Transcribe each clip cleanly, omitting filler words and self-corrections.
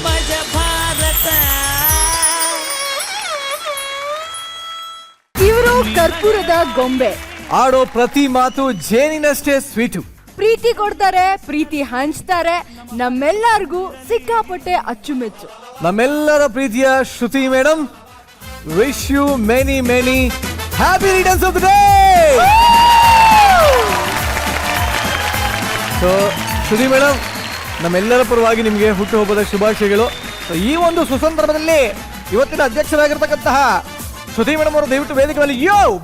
ಮಜ ಭಾರತ. ಇವರು ಕರ್ಪೂರದ ಗೊಂಬೆ. ಆಡೋ ಪ್ರತಿ ಮಾತು ಜೇನಿನಷ್ಟೇ ಸ್ವೀಟು. ಪ್ರೀತಿ ಕೊಡ್ತಾರೆ, ಪ್ರೀತಿ ಹಂಚ್ತಾರೆ, ನಮ್ಮೆಲ್ಲರಿಗೂ ಸಿಕ್ಕಾಪಟ್ಟೆ ಅಚ್ಚುಮೆಚ್ಚು. ನಮ್ಮೆಲ್ಲರ ಪ್ರೀತಿಯ Shruti madam, wish you many happy returns of the day. So Shruti madam, ನಮ್ಮೆಲ್ಲರ ಪರವಾಗಿ ನಿಮಗೆ ಹುಟ್ಟುಹಬ್ಬದ ಶುಭಾಶಯಗಳು. ಈ ಒಂದು ಸುಸಂದರ್ಭದಲ್ಲಿ ಇವತ್ತಿನ ಅಧ್ಯಕ್ಷರಾಗಿರ್ತಕ್ಕಂತಹ ಶ್ರುತಿ ಮೇಡಮ್ ಅವರು ದಯವಿಟ್ಟು ವೇದಿಕೆ ಮೇಲೆ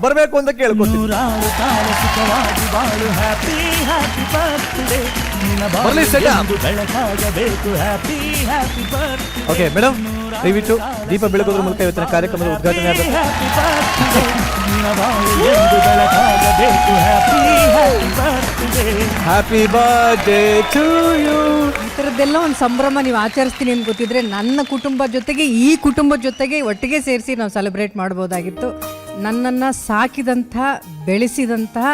ಬರಬೇಕು ಅಂತ ಕೇಳ್ಕೊತೀನಿ. ಓಕೆ ಮೇಡಮ್, ದಯವಿಟ್ಟು ದೀಪ ಬೆಳಗೋದ್ರ ಮೂಲಕ ಇವತ್ತಿನ ಕಾರ್ಯಕ್ರಮದ ಉದ್ಘಾಟನೆ ಆಗುತ್ತೆ. Happy birthday to you. ಈ ಥರದ್ದೆಲ್ಲ ಒಂದು ಸಂಭ್ರಮ ನೀವು ಆಚರಿಸ್ತೀನಿ ಅಂತ ಗೊತ್ತಿದ್ರೆ ನನ್ನ ಕುಟುಂಬ ಜೊತೆಗೆ ಈ ಕುಟುಂಬದ ಜೊತೆಗೆ ಒಟ್ಟಿಗೆ ಸೇರಿಸಿ ನಾವು ಸೆಲೆಬ್ರೇಟ್ ಮಾಡ್ಬೋದಾಗಿತ್ತು. ನನ್ನನ್ನು ಸಾಕಿದಂಥ ಬೆಳೆಸಿದಂತಹ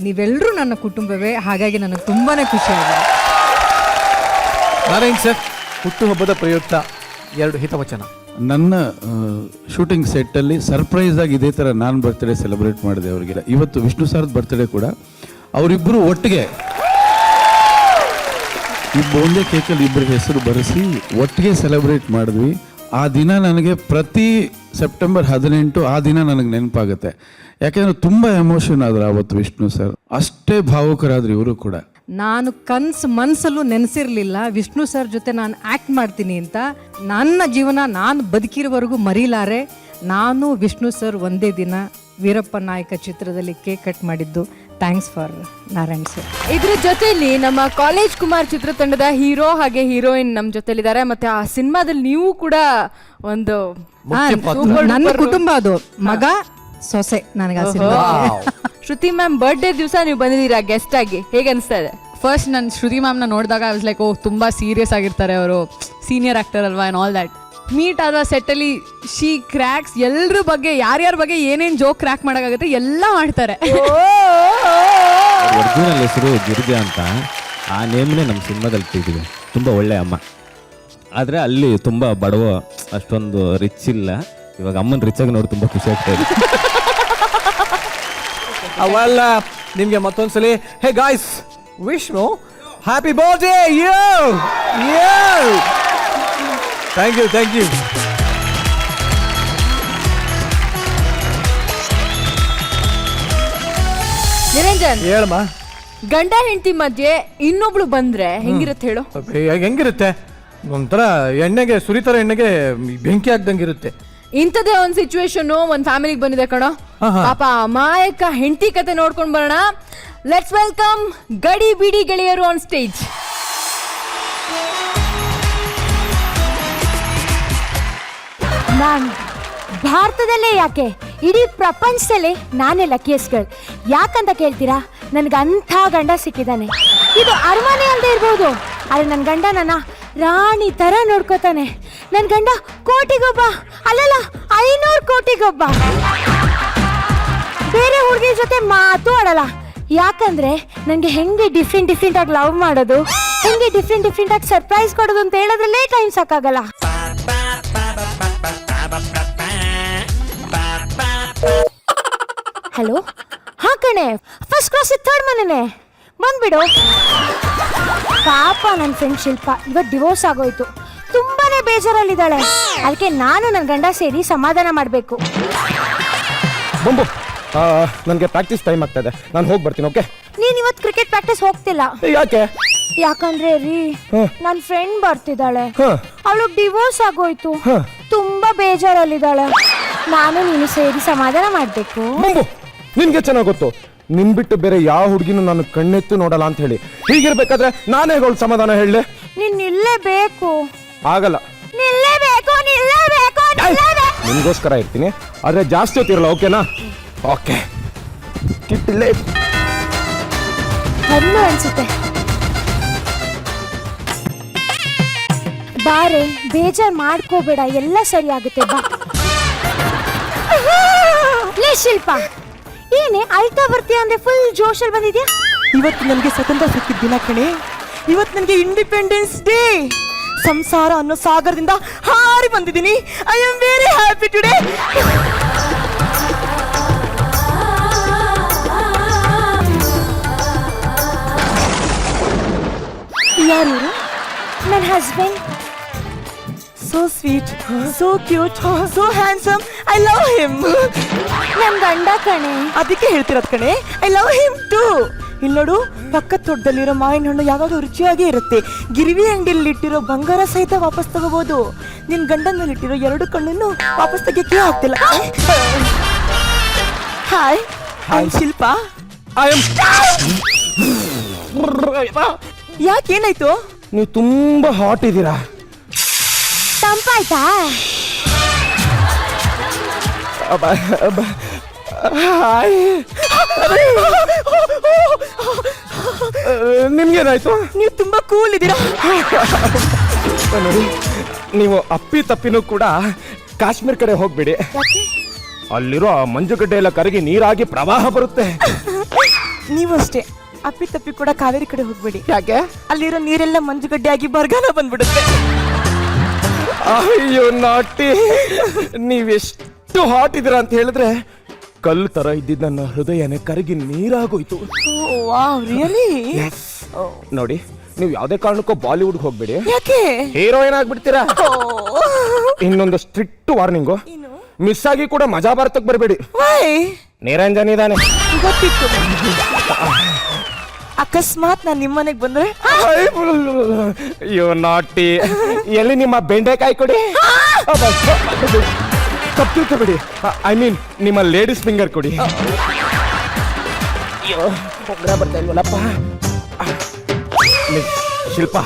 ನೀವೆಲ್ಲರೂ ನನ್ನ ಕುಟುಂಬವೇ. ಹಾಗಾಗಿ ನನಗೆ ತುಂಬಾ ಖುಷಿಯಾಗಿದೆ. ನಾರಾಯಣ್ ಸರ್, ಹುಟ್ಟುಹಬ್ಬದ ಪ್ರಯುಕ್ತ 2 ಹಿತವಚನ. ನನ್ನ ಶೂಟಿಂಗ್ ಸೆಟ್ಟಲ್ಲಿ ಸರ್ಪ್ರೈಸ್ ಆಗಿ ಇದೇ ಥರ ನಾನು ಬರ್ತ್ಡೇ ಸೆಲೆಬ್ರೇಟ್ ಮಾಡಿದೆ ಅವರಿಗೆ. ಇವತ್ತು ವಿಷ್ಣು ಸರ್ದ್ ಬರ್ತ್ಡೇ ಕೂಡ ಅವರಿಬ್ಬರು ಒಟ್ಟಿಗೆ ಒಂದೇ ಕೇಕಲ್ಲಿ ಇಬ್ಬರ ಹೆಸರು ಬರೆಸಿ ಒಟ್ಟಿಗೆ ಸೆಲೆಬ್ರೇಟ್ ಮಾಡಿದ್ವಿ. ಆ ದಿನ ನನಗೆ ಪ್ರತಿ ಸೆಪ್ಟೆಂಬರ್ 18 ಆ ದಿನ ನನಗೆ ನೆನಪಾಗುತ್ತೆ. ಯಾಕೆಂದರೆ ತುಂಬ ಎಮೋಷನ್ ಆದ್ರು ಆವತ್ತು ವಿಷ್ಣು ಸರ್. ಅಷ್ಟೇ ಭಾವುಕರಾದ್ರು ಇವರು ಕೂಡ. ನಾನು ಮನಸ್ಸಲ್ಲೂ ನೆನೆಸಿರಲಿಲ್ಲ ವಿಷ್ಣು ಸರ್ ಜೊತೆ ನಾನು ಆ್ಯಕ್ಟ್ ಮಾಡ್ತೀನಿ ಅಂತ. ನನ್ನ ಜೀವನ ನಾನು ಬದುಕಿರೋವರೆಗೂ ಮರೀಲಾರೆ. ನಾನು ವಿಷ್ಣು ಸರ್ ಒಂದೇ ದಿನ ವೀರಪ್ಪ ನಾಯಕ ಚಿತ್ರದಲ್ಲಿ ಕೇಕ್ ಕಟ್ ಮಾಡಿದ್ದು. Thanks for Narayan sir. ಇದ್ರ ಜೊತೆಲಿ ನಮ್ಮ ಕಾಲೇಜ್ ಕುಮಾರ್ ಚಿತ್ರತಂಡದ ಹೀರೋ ಹಾಗೆ ಹೀರೋಯಿನ್ ನಮ್ಮ ಜೊತೆಲಿದ್ದಾರೆ. ಮತ್ತೆ ಆ ಸಿನಿಮಾದಲ್ಲಿ ನೀವು ಕೂಡ ಒಂದು ನನ್ನ ಕುಟುಂಬ, ಅದು ಮಗ ಸೊಸೆ ನನಗೆ ಆ ಸಿನಿಮಾ. ಶ್ರುತಿ ಮ್ಯಾಮ್ ಬರ್ಡೇ ದಿವಸ ನೀವು ಬಂದಿದ್ದೀರಾ ಗೆಸ್ಟ್ ಆಗಿ, ಹೇಗೆ ಅನಿಸ್ತಾ ಇದೆ? ಫಸ್ಟ್ ನಾನು ಶ್ರುತಿ ಮ್ಯಾಮ್ನ ನೋಡಿದಾಗ ಐ ವಾಸ್ ಲೈಕ್, ಓಹ್ ತುಂಬ ಸೀರಿಯಸ್ ಆಗಿರ್ತಾರೆ ಅವರು, ಸೀನಿಯರ್ ಆ್ಯಕ್ಟರ್ ಅಲ್ವಾ ಆ್ಯಂಡ್ ಆಲ್ ದ್ಯಾಟ್. ಮೀಟ್ ಆದ ಸೆಟ್ಟಲ್ಲಿ ಶಿ ಕ್ರ್ಯಾಕ್ಸ್ ಎಲ್ಲರ ಬಗ್ಗೆ, ಯಾರ್ಯಾರ ಬಗ್ಗೆ ಏನೇನು ಜೋಕ್ ಕ್ರ್ಯಾಕ್ ಮಾಡೋಕ್ಕಾಗುತ್ತೆ ಎಲ್ಲ ಮಾಡ್ತಾರೆ. ಒರಿಜಿನಲ್ ಹೆಸರು ಗಿರಿಜಾ ಅಂತ. ಆ ನೇಮ್ನೇ ನಮ್ಮ ಸಿನಿಮಾದಲ್ಲಿ ಇಟ್ಟಿದ್ದೀವಿ. ತುಂಬ ಒಳ್ಳೆ ಅಮ್ಮ. ಆದರೆ ಅಲ್ಲಿ ತುಂಬ ಬಡವ, ಅಷ್ಟೊಂದು ರಿಚ್ ಇಲ್ಲ. ಇವಾಗ ಅಮ್ಮನ ರಿಚ್ ಆಗಿ ನೋಡಿ ತುಂಬ ಖುಷಿ ಆಗ್ತಾ ಇದೆ. ಅವೆಲ್ಲ ನಿಮಗೆ ಮತ್ತೊಂದ್ಸಲಿ hey guys, Vishnu happy birthday you. Thank you. Niranjan, ಹೇಳಮ್ಮ. ಗಂಡ ಹೆಂಡತಿ ಮಧ್ಯೆ ಇನ್ನೊಬ್ಳು ಬಂದ್ರೆ ಹೆಂಗಿರುತ್ತೆ ಹೇಳು? ಹೆಂಗಿರುತ್ತೆ? ಒಂಥರ ಎಣ್ಣೆಗೆ ಸುರಿತರ ಎಣ್ಣೆಗೆ ಬೆಂಕಿ ಹಾಕ್ದಂಗಿರುತ್ತೆ. ಇಂಥದೇ ಒಂದು ಸಿಚುವೇಶನ್ ಒಂದು ಫ್ಯಾಮಿಲಿಗೆ ಬಂದಿದೆ ಕಣೋ. ಪಾಪ ಅಮಾಯಕ ಹೆಂಡತಿ ಕತೆ ನೋಡ್ಕೊಂಡು ಬರೋಣ. ಲೆಟ್ಸ್ ವೆಲ್ಕಮ್ ಗಡಿ ಬಿಡಿ ಗೆಳೆಯರು ಆನ್ ಸ್ಟೇಜ್. ನಾನು ಭಾರತದಲ್ಲೇ ಯಾಕೆ ಇಡೀ ಪ್ರಪಂಚದಲ್ಲೇ ನಾನೇ ಲಕ್ಕಿಯಸ್ಟ್ ಗರ್ಲ್. ಯಾಕಂತ ಕೇಳ್ತೀರಾ? ನನಗೆ ಅಂಥ ಗಂಡ ಸಿಕ್ಕಿದ್ದಾನೆ. ಇದು ಅರಮನೆ ಅಲ್ಲದೆ ಇರ್ಬೋದು, ಆದರೆ ನನ್ನ ಗಂಡ ನನ್ನ ರಾಣಿ ಥರ ನೋಡ್ಕೋತಾನೆ. ನನ್ನ ಗಂಡ ಕೋಟಿಗೊಬ್ಬ, ಅಲ್ಲಲ್ಲ 500 ಕೋಟಿಗೊಬ್ಬ. ಬೇರೆ ಹುಡುಗಿ ಜೊತೆ ಮಾತು ಆಡಲ್ಲ. ಯಾಕಂದ್ರೆ ನನಗೆ ಹೆಂಗೆ ಡಿಫ್ರೆಂಟ್ ಆಗಿ ಲವ್ ಮಾಡೋದು, ಹೆಂಗೆ ಡಿಫ್ರೆಂಟ್ ಆಗಿ ಸರ್ಪ್ರೈಸ್ ಕೊಡೋದು ಅಂತ ಹೇಳೋದ್ರಲ್ಲೇ ಟೈಮ್ ಸಾಕಾಗಲ್ಲ. ಹಲೋ, ಹಾ ಕಣೆ, ಫಸ್ಟ್ ಕ್ರಾಸ್ 3rd ಮನೆನೆ, ಬಂದ್ಬಿಡು. ಪಾಪ ನನ್ನ ಫ್ರೆಂಡ್ ಶಿಲ್ಪ ಇವತ್ತು ಡಿವೋರ್ಸ್ ಆಗೋಯ್ತು. ತುಂಬಾನೇ ಬೇಜಾರಲ್ಲಿದ್ದಾಳೆ. ಅದಕ್ಕೆ ನಾನು ನನ್ನ ಗಂಡ ಸೇರಿ ಸಮಾಧಾನ ಮಾಡಬೇಕು. ಬಂಬು, ನನಗೆ ಪ್ರಾಕ್ಟೀಸ್ ಟೈಮ್ ಆಗ್ತಾ ಇದೆ, ನಾನು ಹೋಗಿ ಬರ್ತೀನಿ. ಓಕೆ? ನೀನ್ ಇವತ್ತು ಕ್ರಿಕೆಟ್ ಪ್ರಾಕ್ಟೀಸ್ ಹೋಗ್ತಿಲ್ಲ. ಯಾಕೆ? ಯಾಕಂದ್ರೆ ರೀ, ನನ್ನ ಫ್ರೆಂಡ್ ಬರ್ತಿದ್ದಾಳೆ. ಅವಳು ಡಿವೋರ್ಸ್ ಆಗೋಯ್ತು, ತುಂಬಾ ಬೇಜಾರಲ್ಲಿದ್ದಾಳೆ. ನಾನು ನೀನು ಸೇರಿ ಸಮಾಧಾನ ಮಾಡ್ಬೇಕು. ಬಂಬು, ನಿನ್ಗೆ ಚೆನ್ನಾಗಿ ಗೊತ್ತು, ನಿನ್ ಬಿಟ್ಟು ಬೇರೆ ಯಾವ ಹುಡುಗಿನೂ ನಾನು ಕಣ್ಣೆತ್ತು ನೋಡಲ್ಲ ಅಂತ ಹೇಳಿ. ಹೀಗಿರ್ಬೇಕಾದ್ರೆ ನಾನೇ ಅವಳು ಸಮಾಧಾನ ಹೇಳಲೆ? ನೀನ್ ನಿಲ್ಲೇಬೇಕು. ಆಗಲ್ಲ. ನಿಲ್ಲೇಬೇಕು. ನಿನ್ಗೋಸ್ಕರ ಇರ್ತೀನಿ, ಆದ್ರೆ ಜಾಸ್ತಿ ಹೊತ್ತಿರಲ್ಲ. ಓಕೆನಾ? ಓಕೆ. ಕಿಟ್ಟಿಲ್ಲೇ ಹಣ್ಣು ಅನ್ಸುತ್ತೆ. ಬಾರೆ, ಬೇಜಾರ್ ಮಾಡ್ಕೋಬೇಡ, ಎಲ್ಲ ಸರಿ ಆಗುತ್ತೆ. ಬಾ. ಲೇ ಶಿಲ್ಪ, ಏನೇ ಅಳ್ತಾ ಬರ್ತೀಯ ಅಂದ್ರೆ ಫುಲ್ ಜೋಶಲ್ಲಿ ಬಂದಿದ್ಯಾ? ಇವತ್ತು ನನಗೆ ಸ್ವತಂತ್ರ ಸಿಕ್ಕಿದ ದಿನ ಕಣೆ. ಇವತ್ತು ನನಗೆ ಇಂಡಿಪೆಂಡೆನ್ಸ್ ಡೇ. ಸಂಸಾರ ಅನ್ನೋ ಸಾಗರದಿಂದ ಹಾರಿ ಬಂದಿದ್ದೀನಿ. I am very happy today. ಯಾರು? ನನ್ನ husband. So sweet, so cute, so handsome. I love him. ನನ್ನ ಗಂಡ ಕಣೆ. ಅದಕ್ಕೆ ಹೇಳ್ತಿರೋದ್ ಕಣೆ, ಐ ಲವ್ ಹಿಮ್ ಟು. ಇಲ್ಲಿ ನೋಡು, ಪಕ್ಕದ ತೋಟದಲ್ಲಿರೋ ಮಾವಿನ ಹಣ್ಣು ಯಾವಾಗ ರುಚಿಯಾಗಿ ಇರುತ್ತೆ. ಗಿರಿವಿ ಅಂಗಡಿಯಲ್ಲಿ ಇಟ್ಟಿರೋ ಬಂಗಾರ ಸಹಿತ ವಾಪಸ್ ತಗೋಬಹುದು. ನಿನ್ ಗಂಡನ ಮೇಲೆ ಇಟ್ಟಿರೋ 2 ಕಣ್ಣನ್ನು ವಾಪಸ್ ತೆಗಿಯಕ್ಕೆ ಆಗ್ತಿಲ್ಲ. Hi, I Shilpa. ಯಾಕೇನಾಯ್ತು? ನೀವು ತುಂಬಾ ಹಾಟ್ ಇದ್ದೀರಾ. ತಂಪಾಯ್ತಾ? ನಿಮ್ಗೇನಾಯ್ತು? ನೀವು ತುಂಬಾ ಕೂಲ್ ಇದ್ದೀರಾ. ನೋಡಿ, ನೀವು ಅಪ್ಪಿ ತಪ್ಪಿನೂ ಕೂಡ ಕಾಶ್ಮೀರ್ ಕಡೆ ಹೋಗ್ಬಿಡಿ. ಅಲ್ಲಿರೋ ಆ ಮಂಜುಗಡ್ಡೆ ಎಲ್ಲ ಕರಗಿ ನೀರಾಗಿ ಪ್ರವಾಹ ಬರುತ್ತೆ. ನೀವು ಅಷ್ಟೇ, ಅಪ್ಪಿ ತಪ್ಪಿ ಕೂಡ ಕಾವೇರಿ ಕಡೆ ಹೋಗ್ಬೇಡಿ. ಯಾಕೆ? ಅಲ್ಲಿರೋ ನೀರೆಲ್ಲ ಮಂಜುಗಡ್ಡೆ ಆಗಿ ಬರಗಾಲ ಬಂದ್ಬಿಡುತ್ತೆ. ಅಯ್ಯೋ ನಾಟಿ, ನೀವೆಷ್ಟು ಹಾಟ್ ಇದ್ದೀರಾ ಅಂತ ಹೇಳಿದ್ರೆ ಕಲ್ಲು ತರ ಇದ್ದಿದ್ದ ನನ್ನ ಹೃದಯನೇ ಕರಗಿ ನೀರಾಗೋಯ್ತು. Wow, really? ನೋಡಿ, ನೀವು ಯಾವುದೇ ಕಾರಣಕ್ಕೂ ಬಾಲಿವುಡ್ ಹೋಗ್ಬೇಡಿ. ಯಾಕೆ? ಹೀರೋಯಿನ್ ಆಗ್ಬಿಡ್ತೀರಾ. ಇನ್ನೊಂದು ಸ್ಟ್ರಿಕ್ಟ್ ವಾರ್ನಿಂಗು, ಮಿಸ್ ಆಗಿ ಕೂಡ ಮಜಾ ಭಾರತಕ್ಕೆ ಬರಬೇಡಿ. ವೈ? ನಿರಂಜನ್ ಇದ್ದಾನೆ. ಗೊತ್ತಿತ್ತು. ಅಕಸ್ಮಾತ್ ನಾನು ನಿಮ್ಮನೆಗೆ ಬಂದ್ರೆ? ಅಯ್ಯೋ ನಾಟಿ, ಎಲ್ಲಿ ನಿಮ್ಮ ಬೆಂಡೆಕಾಯಿ ಕೊಡಿ. ತಪ್ಪು ತಿಳ್ಕೊಬೇಡಿ, ಐ ಮೀನ್ ನಿಮ್ಮ ಲೇಡೀಸ್ ಫಿಂಗರ್ ಕೊಡಿ. ಅಯ್ಯೋ, ಉಂಗುರ ಬರ್ತಾ ಇಲ್ವಲ್ಲಪ್ಪ. ಶಿಲ್ಪಾ,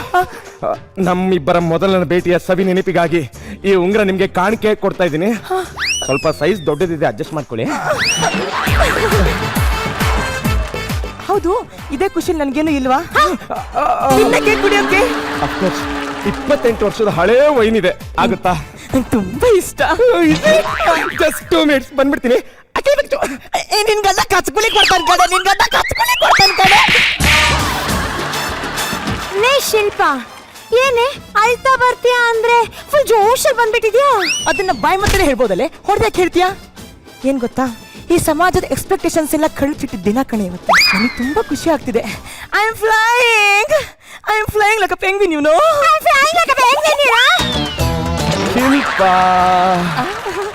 ನಮ್ಮಿಬ್ಬರ ಮೊದಲನ ಭೇಟಿಯ ಸವಿ ನೆನಪಿಗಾಗಿ ಈ ಉಂಗುರ ನಿಮ್ಗೆ ಕಾಣಿಕೆ ಕೊಡ್ತಾ ಇದ್ದೀನಿ. ಸ್ವಲ್ಪ ಸೈಜ್ ದೊಡ್ಡದಿದೆ, ಅಡ್ಜಸ್ಟ್ ಮಾಡ್ಕೊಳ್ಳಿ. ಹೌದು, ಇದೇ ಖುಷಿ ನನ್ಗೇನು ಇಲ್ವಾ? ತಿನ್ನಕ್ಕೆ, ಕುಡಿಯೋಕೆ? ಅಫ್ಕೋರ್ಸ್, 28 ವರ್ಷದ ಹಳೇ ವೈನ್ ಇದೆ, ಆಗುತ್ತಾ? ನಂಗೆ ತುಂಬಾ ಇಷ್ಟ. ಜಸ್ಟ್ 2 minutes ಬಂದ್ಬಿಡ್ತೀನಿ. ನಿನ್ ಗಂಡ ಕಚ್ಕುಳಿ ಕೊಡ್ತಾನೆ ಕಡೆ, ನಿನ್ ಗಂಡ ಕಚ್ಕುಳಿ ಕೊಡ್ತಾನೆ ಕಡೆ. ಲೇ ಶಿಲ್ಪ, ಏನೇ ಅಳ್ತಾ ಬರ್ತೀಯಾ ಅಂದ್ರೆ ಫುಲ್ ಜೋಶಲ್ಲಿ ಬಂದ್ಬಿಟ್ಟಿದ್ಯಾ? ಅದನ್ನ ಬಾಯಿ ಮತ್ತೆ ಹೇಳ್ಬೋದಲ್ಲೇ, ಹೊಡೆದಾಕ್ ಹೇಳ್ತೀಯಾ? ಏನ್ ಗೊತ್ತಾ, ಈ ಸಮಾಜದ ಎಕ್ಸ್ಪೆಕ್ಟೇಷನ್ಸ್ ಎಲ್ಲ ಕಳ್ಚಿಟ್ಟಿದ್ದ ದಿನ ಕಣೆ ಇವತ್ತು. ನನಗೆ ತುಂಬಾ ಖುಷಿ ಆಗ್ತಿದೆ. I am flying like a penguin, you know. Shilpa,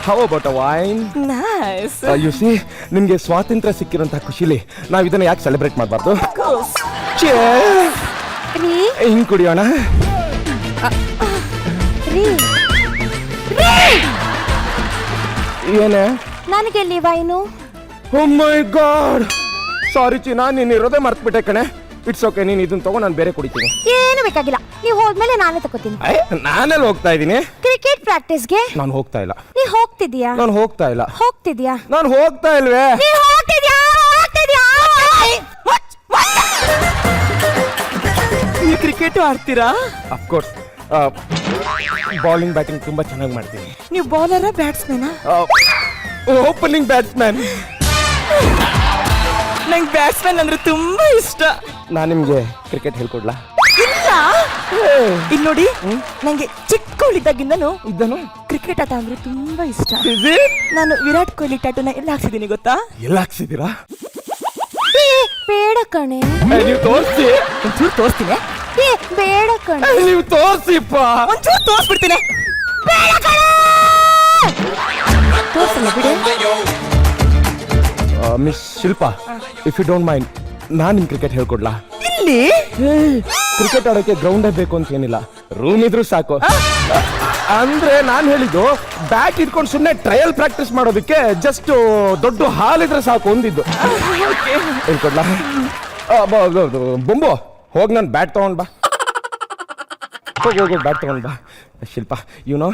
how about a wine? Nice. You see, ನಿಮ್ಗೆ ಸ್ವಾತಂತ್ರ್ಯ ಸಿಕ್ಕಿರೋಂಥ ಖುಷಿಲಿ ನಾವು ಇದನ್ನ ಯಾಕೆ ಸೆಲೆಬ್ರೇಟ್ ಮಾಡಬಾರ್ದು? ರೀ ಹಿಂಗ್ ಕುಡಿಯೋಣ. ರೀ ಏನೇ? ನನಗೆ ವೈನು. ಓ ಮೈ ಗಾಡ್, ಸಾರಿ ಚೀನಾ, ನೀನು ಇರೋದೇ ಮರ್ತ್ಬಿಟ್ಟೆ ಕಣೆ. ಇಟ್ಸ್ ಓಕೆ, ನೀನು ಇದನ್ನ ತಗೋ, ನಾನು ಬೇರೆ ಕುಡಿತೀನಿ. ಏನು ಬೇಕಾಗಿಲ್ಲ, ನೀವು ಹೋದ್ಮೇಲೆ ನಾನೇ ತಗೋತೀನಿ. ನಾನೆಲ್ಲ ಹೋಗ್ತಾ ಇದ್ದೀನಿ. ಕ್ರಿಕೆಟ್ ಪ್ರಾಕ್ಟೀಸ್ಗೆ ನಾನು ಹೋಗ್ತಾ ಇಲ್ಲ. ನೀ ಹೋಗ್ತಿದ್ಯಾ? ನಾನು ಹೋಗ್ತಾ ಇಲ್ಲ. ಹೋಗ್ತಿದ್ಯಾ? ನಾನು ಹೋಗ್ತಾ ಇಲ್ವೇ? ನೀ ಹೋಗ್ತಿದ್ಯಾ? ನೀವು ಕ್ರಿಕೆಟ್ ಆಡ್ತೀರಾ? ಅಫ್ಕೋರ್ಸ್, ಬೌಲಿಂಗ್ ಬ್ಯಾಟಿಂಗ್ ತುಂಬಾ ಚೆನ್ನಾಗಿ ಮಾಡ್ತೀನಿ. ನೀವು ಬೌಲರ ಬ್ಯಾಟ್ಸ್ಮನ್? Opening batsman. ನಂಗೆ ಬ್ಯಾಟ್ಸ್ಮನ್ ಅಂದ್ರೆ ತುಂಬಾ ಇಷ್ಟ. ನಾನು ನಿಮ್ಗೆ ಕ್ರಿಕೆಟ್ ಹೇಳ್ಕೊಡ್ಲಾ? ಇಲ್ಲ, ಇಲ್ಲಿ ನೋಡಿ, ನಂಗೆ ಚಿಕ್ಕವಳಿದ್ದಾಗಿಂದನು ಇದ್ದನು ಕ್ರಿಕೆಟ್ ಆಟ ಅಂದ್ರೆ ತುಂಬಾ ಇಷ್ಟ. Is it? ನಾನು ವಿರಾಟ್ ಕೊಹ್ಲಿ ಟ್ಯಾಟೂನ ಎಲ್ಲ ಹಾಕ್ಸಿದ್ದೀನಿ ಗೊತ್ತಾ? ಎಲ್ಲ ಹಾಕ್ಸಿದ್ದೀರಾ? ಬೇಡ ಕಣೆ. ನೀವು ತೋರಿಸಿ. ಒಂಚೂರು ತೋರಿಸ್ತೀನಿ. ಬೇಡ ಕಣೆ. ನೀವು ತೋರಿಸಿಪ್ಪ. ಒಂಚೂರು ತೋರಿಸ್ಬಿಡ್ತೀನಿ. ತೋರಿಸಲ್ಲ ಬಿಡಿ. Miss Shilpa, if you don't mind, ನಾನು ನಿಮ್ ಕ್ರಿಕೆಟ್ ಹೇಳ್ಕೊಡ್ಲಾ? ಇಲ್ಲಿ ಕ್ರಿಕೆಟ್ ಆಡೋಕೆ ಗ್ರೌಂಡ್ ಬೇಕು ಅಂತ ಏನಿಲ್ಲ, ರೂಮ್ ಇದ್ರೂ ಸಾಕು. ಅಂದ್ರೆ ನಾನು ಹೇಳಿದ್ದು ಬ್ಯಾಟ್ ಇಟ್ಕೊಂಡು ಸುಮ್ಮನೆ ಟ್ರಯಲ್ ಪ್ರಾಕ್ಟೀಸ್ ಮಾಡೋದಕ್ಕೆ ಜಸ್ಟ್ ದೊಡ್ಡ ಹಾಲ್ ಇದ್ರೆ ಸಾಕು ಒಂದಿದ್ದು. ಹೇಳ್ಕೊಡ್ಲಾ? ಬೊಂಬು, ಹೋಗಿ ನಾನು ಬ್ಯಾಟ್ ತಗೊಂಡ್ ಬಾ. ಹೋಗಿ ಬ್ಯಾಟ್ ತಗೊಂಡ್ ಬಾ. ಶಿಲ್ಪಾ, ಯುನೋ,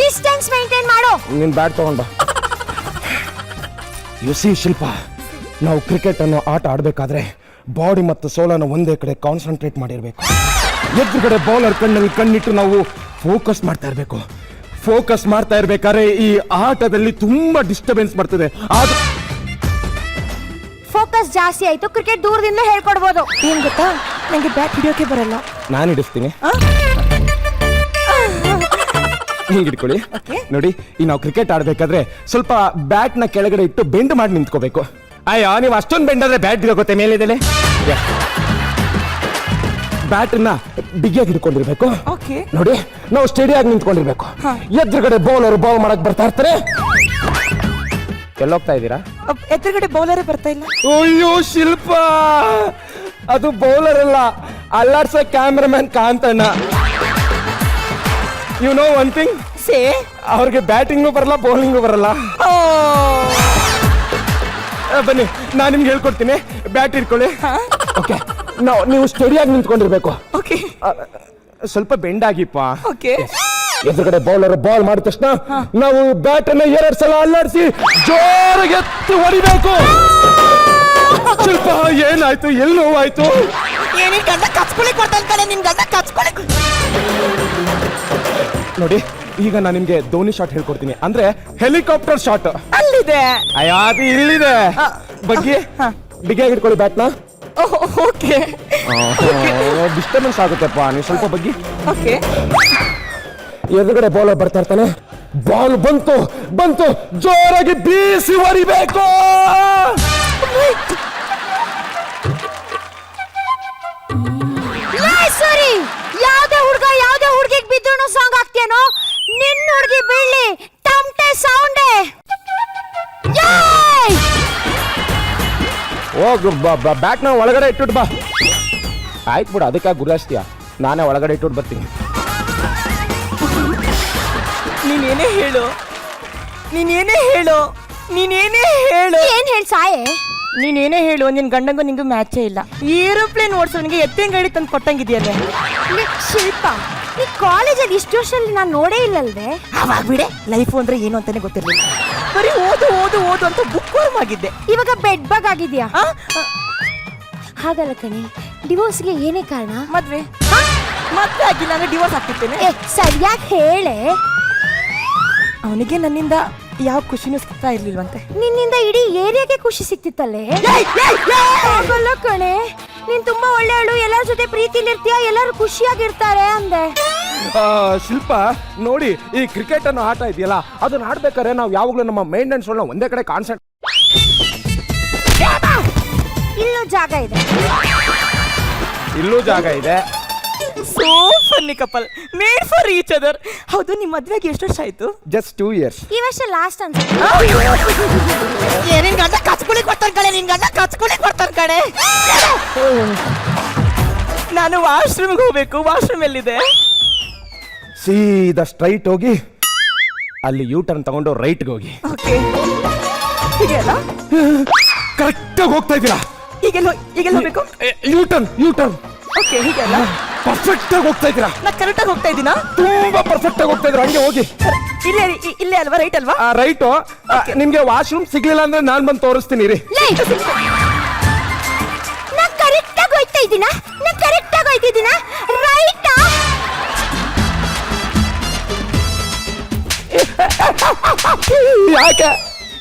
ಡಿಸ್ಟೆನ್ಸ್ ಮೇಂಟೈನ್ ಮಾಡು. ನೀನ್ ಬ್ಯಾಟ್ ತಗೊಂಡ್ ಬಾ. ಯು ಸಿ ಶಿಲ್ಪಾ, ನಾವು ಕ್ರಿಕೆಟ್ ಅನ್ನೋ ಆಟ ಆಡಬೇಕಾದ್ರೆ ಬಾಡಿ ಮತ್ತು ಸೋಲನ್ನು ಒಂದೇ ಕಡೆ ಕಾನ್ಸಂಟ್ರೇಟ್ ಮಾಡಿರ್ಬೇಕು. ಎದುರುಗಡೆ ಬೌಲರ್ ಕಣ್ಣಲ್ಲಿ ಕಣ್ಣಿಟ್ಟು ನಾವು ಫೋಕಸ್ ಮಾಡ್ತಾ ಇರಬೇಕು. ಫೋಕಸ್ ಮಾಡ್ತಾ ಇರ್ಬೇಕಾದ್ರೆ ಈ ಆಟದಲ್ಲಿ ತುಂಬಾ ಡಿಸ್ಟರ್ಬೆನ್ಸ್ ಬರ್ತದೆ. ಫೋಕಸ್ ಜಾಸ್ತಿ ಆಯ್ತು, ಕ್ರಿಕೆಟ್ ದೂರದಿಂದ ಹೇಳ್ಕೊಡ್ಬೋದು. ಏನ್ ಗೊತ್ತಾ, ನಂಗೆ ಬ್ಯಾಟ್ ಹಿಡಿಯೋಕೆ ಬರಲ್ಲ. ನಾನು ಹಿಡಿಸ್ತೀನಿ. ಆ? ಹಿಂಗೆ ಹಿಡ್ಕೊಳ್ಳಿ. ನೋಡಿ, ಈ ನಾವು ಕ್ರಿಕೆಟ್ ಆಡ್ಬೇಕಾದ್ರೆ ಸ್ವಲ್ಪ ಬ್ಯಾಟ್ ನ ಕೆಳಗಡೆ ಇಟ್ಟು ಬೆಂಡ್ ಮಾಡಿ ನಿಂತ್ಕೋಬೇಕು. ಅಯ್ಯೋ, ನೀವು ಅಷ್ಟೊಂದು ಬೆಂಡ್ ಆದ್ರೆ ಬ್ಯಾಟ್ ಇರೋಗುತ್ತೆ ಮೇಲಿದೆ. ಬ್ಯಾಟ್ ನ ಬಿಗಿಯಾಗಿ ಹಿಡ್ಕೊಂಡಿರ್ಬೇಕು. ಓಕೆ. ನೋಡಿ, ನಾವು ಸ್ಟೇಡಿಯಾಗಿ ನಿಂತ್ಕೊಂಡಿರ್ಬೇಕು. ಎದುರುಗಡೆ ಬೌಲರ್ ಬಾಲ್ ಮಾಡಕ್ ಬರ್ತಾ ಇರ್ತಾರೆ. ಎಲ್ಲೋಗ್ತಾ ಇದ್ದೀರಾ? ಎದುರುಗಡೆ ಬೌಲರೇ ಬರ್ತಾ ಇಲ್ಲ. ಅಯ್ಯೋ ಶಿಲ್ಪ, ಅದು ಬೌಲರ್ ಅಲ್ಲ, ಅಲ್ಲಾಡ್ಸೋ cameraman Kanthanna. You know one thing, say ಅವ್ರಿಗೆ ಬ್ಯಾಟಿಂಗು ಬರಲ್ಲ, ಬೌಲಿಂಗು ಬರಲ್ಲ. ಬನ್ನಿ, ನಾನು ನಿಮ್ಗೆ ಹೇಳ್ಕೊಡ್ತೀನಿ. ಬ್ಯಾಟ್ ಇಟ್ಕೊಳ್ಳಿ. ಓಕೆ, ನೀವು ಸ್ಟೇಡಿಯಾಗಿ ನಿಂತ್ಕೊಂಡಿರ್ಬೇಕು. ಓಕೆ. ಸ್ವಲ್ಪ ಬೆಂಡ್ ಆಗಿಪ್ಪ. ಓಕೆ. ಎದುರುಗಡೆ ಬೌಲರ್ ಬಾಲ್ ಮಾಡಿದ ತಕ್ಷಣ ನಾವು ಬ್ಯಾಟ್ ಅನ್ನ 2 ಸಲ ಅಲ್ಲಾಡಿಸಿ ಜೋರಾಗಿ ಎತ್ತಿ ಹೊಡಿಬೇಕು. ಸ್ವಲ್ಪ ಏನಾಯ್ತು, ಎಲ್ಲಿ ನೋವಾಯ್ತು? ಏನಿನ್ ಗಂಡ ಕಚ್ಕೊಳ್ಳಿ ಕೊಡ್ತಾನೆ ಕಣೆ, ನಿನ್ ಗಂಡ ಕಚ್ಕೊಳ್ಳಿ. ನೋಡಿ, ಈಗ ನಾನು ನಿಮ್ಗೆ ಧೋನಿ ಶಾಟ್ ಹೇಳ್ಕೊಡ್ತೀನಿ, ಅಂದ್ರೆ ಹೆಲಿಕಾಪ್ಟರ್ ಶಾಟ್. ಅಲ್ಲಿದೆ. ಅಯ್ಯೋ, ಅದು ಇಲ್ಲಿದೆ. ಬಗ್ಗೆ ಬಿಗಿಯಾಗಿ ಹಿಡ್ಕೊಳ್ಳಿ ಬ್ಯಾಟ್ನ. ಓಕೆ. ಡಿಸ್ಟರ್ಬೆನ್ಸ್ ಆಗುತ್ತೆಪ್ಪ, ನೀವು ಸ್ವಲ್ಪ ಬಗ್ಗೆ. ಓಕೆ. ಎದುರುಗಡೆ ಬೌಲರ್ ಬರ್ತಾ ಇರ್ತಾನೆ. ಬಾಲ್ ಬಂತು, ಜೋರಾಗಿ ಬೀಸಿ ಹೊಡಿಬೇಕು. ಸರಿ, ಯಾವ್ದೇ ಹುಡುಗಿಗೆ ಬಿದ್ದು ಸಾಂಗ್ ಹಾಕ್ತೇನೋ, ನಿನ್ನ ಹುಡುಗಿ ಬೀಳ್ಲಿ ಟಮ್ಟೆ ಸೌಂಡೇ. ಹೋಗು, ಬ್ಯಾಟ್ ನ ಒಳಗಡೆ ಇಟ್ಬಿಟ್ಟು ಬಾ. ಆಯ್ತು ಬಿಡು, ಅದಕ್ಕೆ ಗುರಾಸ್ತೀಯ, ನಾನೇ ಒಳಗಡೆ ಇಟ್ಬಿಟ್ಟು ಬರ್ತೀನಿ. ನೀನೇನೇ ಹೇಳು. ಏನ್ ಹೇಳಿ ಸಾಯೇ? ನೀನೇನೇ ಹೇಳು, ನಿನ್ ಗಂಡಂಗೂ ನಿಂಗೂ ಮ್ಯಾಚೇ ಇಲ್ಲ. ಏರೋಪ್ಲೇನ್ ಓಡಿಸೋನಿಗೆ ಎತ್ತಿನ ಗಾಡಿ ತಂದು ಕೊಟ್ಟಂಗಿದ್ಯಲ್ಲ. ಶಿಲ್ಪ, ಈ ಕಾಲೇಜಲ್ಲಿ ಇಷ್ಟು ವರ್ಷದಲ್ಲಿ ನಾನು ನೋಡೇ ಇಲ್ಲಲ್ವೇ? ಅವಾಗ ಬಿಡೆ, ಲೈಫ್ ಅಂದ್ರೆ ಏನು ಅಂತಾನೆ ಗೊತ್ತಿರ್ಲಿಲ್ಲ. ಬರೀ ಓದು ಅಂತ ಬುಕ್ ವರ್ಮ್ ಆಗಿದ್ದೆ. ಇವಾಗ ಬೆಡ್ ಬಗ್ ಆಗಿದ್ಯಾ? ಹಾಗಲ್ಲ ಕಣೆ, ಡಿವೋರ್ಸ್ಗೆ ಏನೇ ಕಾರಣ? ಮದ್ವೆ ಆಗಿಲ್ಲ ಅಂದ್ರೆ ಡಿವೋರ್ಸ್ ಆಗ್ತಿರ್ತೇನೆ. ಸರಿಯಾಗಿ ಹೇಳೆ. ಅವನಿಗೆ ನನ್ನಿಂದ ಯಾವ ಖುಷಿನೂ ಸಿಗ್ತಾ ಇರ್ಲಿಲ್ವಂತೆ. ನಿನ್ನಿಂದ ಇಡೀ ಏರಿಯಾಗೆ ಖುಷಿ ಸಿಕ್ತಿತ್ತಲ್ಲೇ? ಹಾಗಲ್ಲ ಕಣೆ, ನೀನ್ ತುಂಬಾ ಒಳ್ಳೆಯವಳು, ಎಲ್ಲರ ಜೊತೆ ಪ್ರೀತಿಲಿರ್ತೀಯ, ಎಲ್ಲರೂ ಖುಷಿಯಾಗಿರ್ತಾರೆ ಅಂದೆ. ಶಿಲ್ಪ, ನೋಡಿ, ಈ ಕ್ರಿಕೆಟ್ ಅನ್ನೋ ಆಟ ಇದೆಯಲ್ಲ, ಅದನ್ನ ಆಡ್ಬೇಕಾದ್ರೆ ನಾವು ಯಾವಾಗಲೂ ನಮ್ಮ ಮೇಂಟೆನೆನ್ಸ್ ಒಂದೇ ಕಡೆ ಕಾನ್ಸಂಟ್ರೇಟ್. ಇಲ್ಲೂ ಜಾಗ ಇದೆ. ಇಲ್ಲೂ ಜಾಗ ಇದೆ. So funny couple, made for each other. ಹೌದು, ನಿಮ್ಮ ಮದ್ವೆಗೆ ಎಷ್ಟು ವರ್ಷ ಆಯ್ತು? Just 2 years. ಈ ವರ್ಷ ಲಾಸ್ಟ್ ಅನ್ಸುತ್ತೆ. ನಿನ್ ಗಂಡ ಕಚ್ಕೊಳ್ಳಿ ಕೊಡ್ತಾನೆ ಕಣೆ. ನಾನು ವಾಶ್ರೂಮ್ಗೆ ಹೋಗ್ಬೇಕು. ವಾಶ್ರೂಮ್ ಎಲ್ಲಿದೆ? ಸೀದಾ ಸ್ಟ್ರೈಟ್ ಹೋಗಿ ಅಲ್ಲಿ ಯೂ ಟರ್ನ್ ತಗೊಂಡು ರೈಟ್ಗೆ ಹೋಗಿ. ಓಕೆ. ಹೀಗೆಲ್ಲ ಕರೆಕ್ಟಾಗಿ ಹೋಗ್ತಾ ಇದ್ದೀರಾ? ಈಗೆಲ್ಲ ಹೋಗ್ಬೇಕು. U turn. ಓಕೆ, ಹೀಗೆಲ್ಲ ಪರ್ಫೆಕ್ಟ್ ಆಗಿ ಹೋಗ್ತಾ ಇದ್ದೀರಾ? ನಾ ಕರೆಕ್ಟಾಗಿ ಹೋಗ್ತಾ ಇದ್ದೀನಾ? ತುಂಬಾ ಪರ್ಫೆಕ್ಟ್ ಆಗಿ ಹೋಗ್ತಾ ಇದ್ದೀರಾ. ಹಂಗೆ ಹೋಗಿ. ಇಲ್ಲೇ ಅಲ್ವಾ? ರೈಟ್ ಅಲ್ವಾ? ರೈಟು. ನಿಮ್ಗೆ ವಾಶ್ರೂಮ್ ಸಿಗ್ಲಿಲ್ಲ ಅಂದ್ರೆ ನಾನ್ ಬಂದು ತೋರಿಸ್ತೀನಿ ರೀ. ನಾ ಕರೆಕ್ಟಾಗಿ ಹೋಗ್ತಾ ಇದ್ದೀನಾ? ರೈಟಾ? ಯಾಕೆ?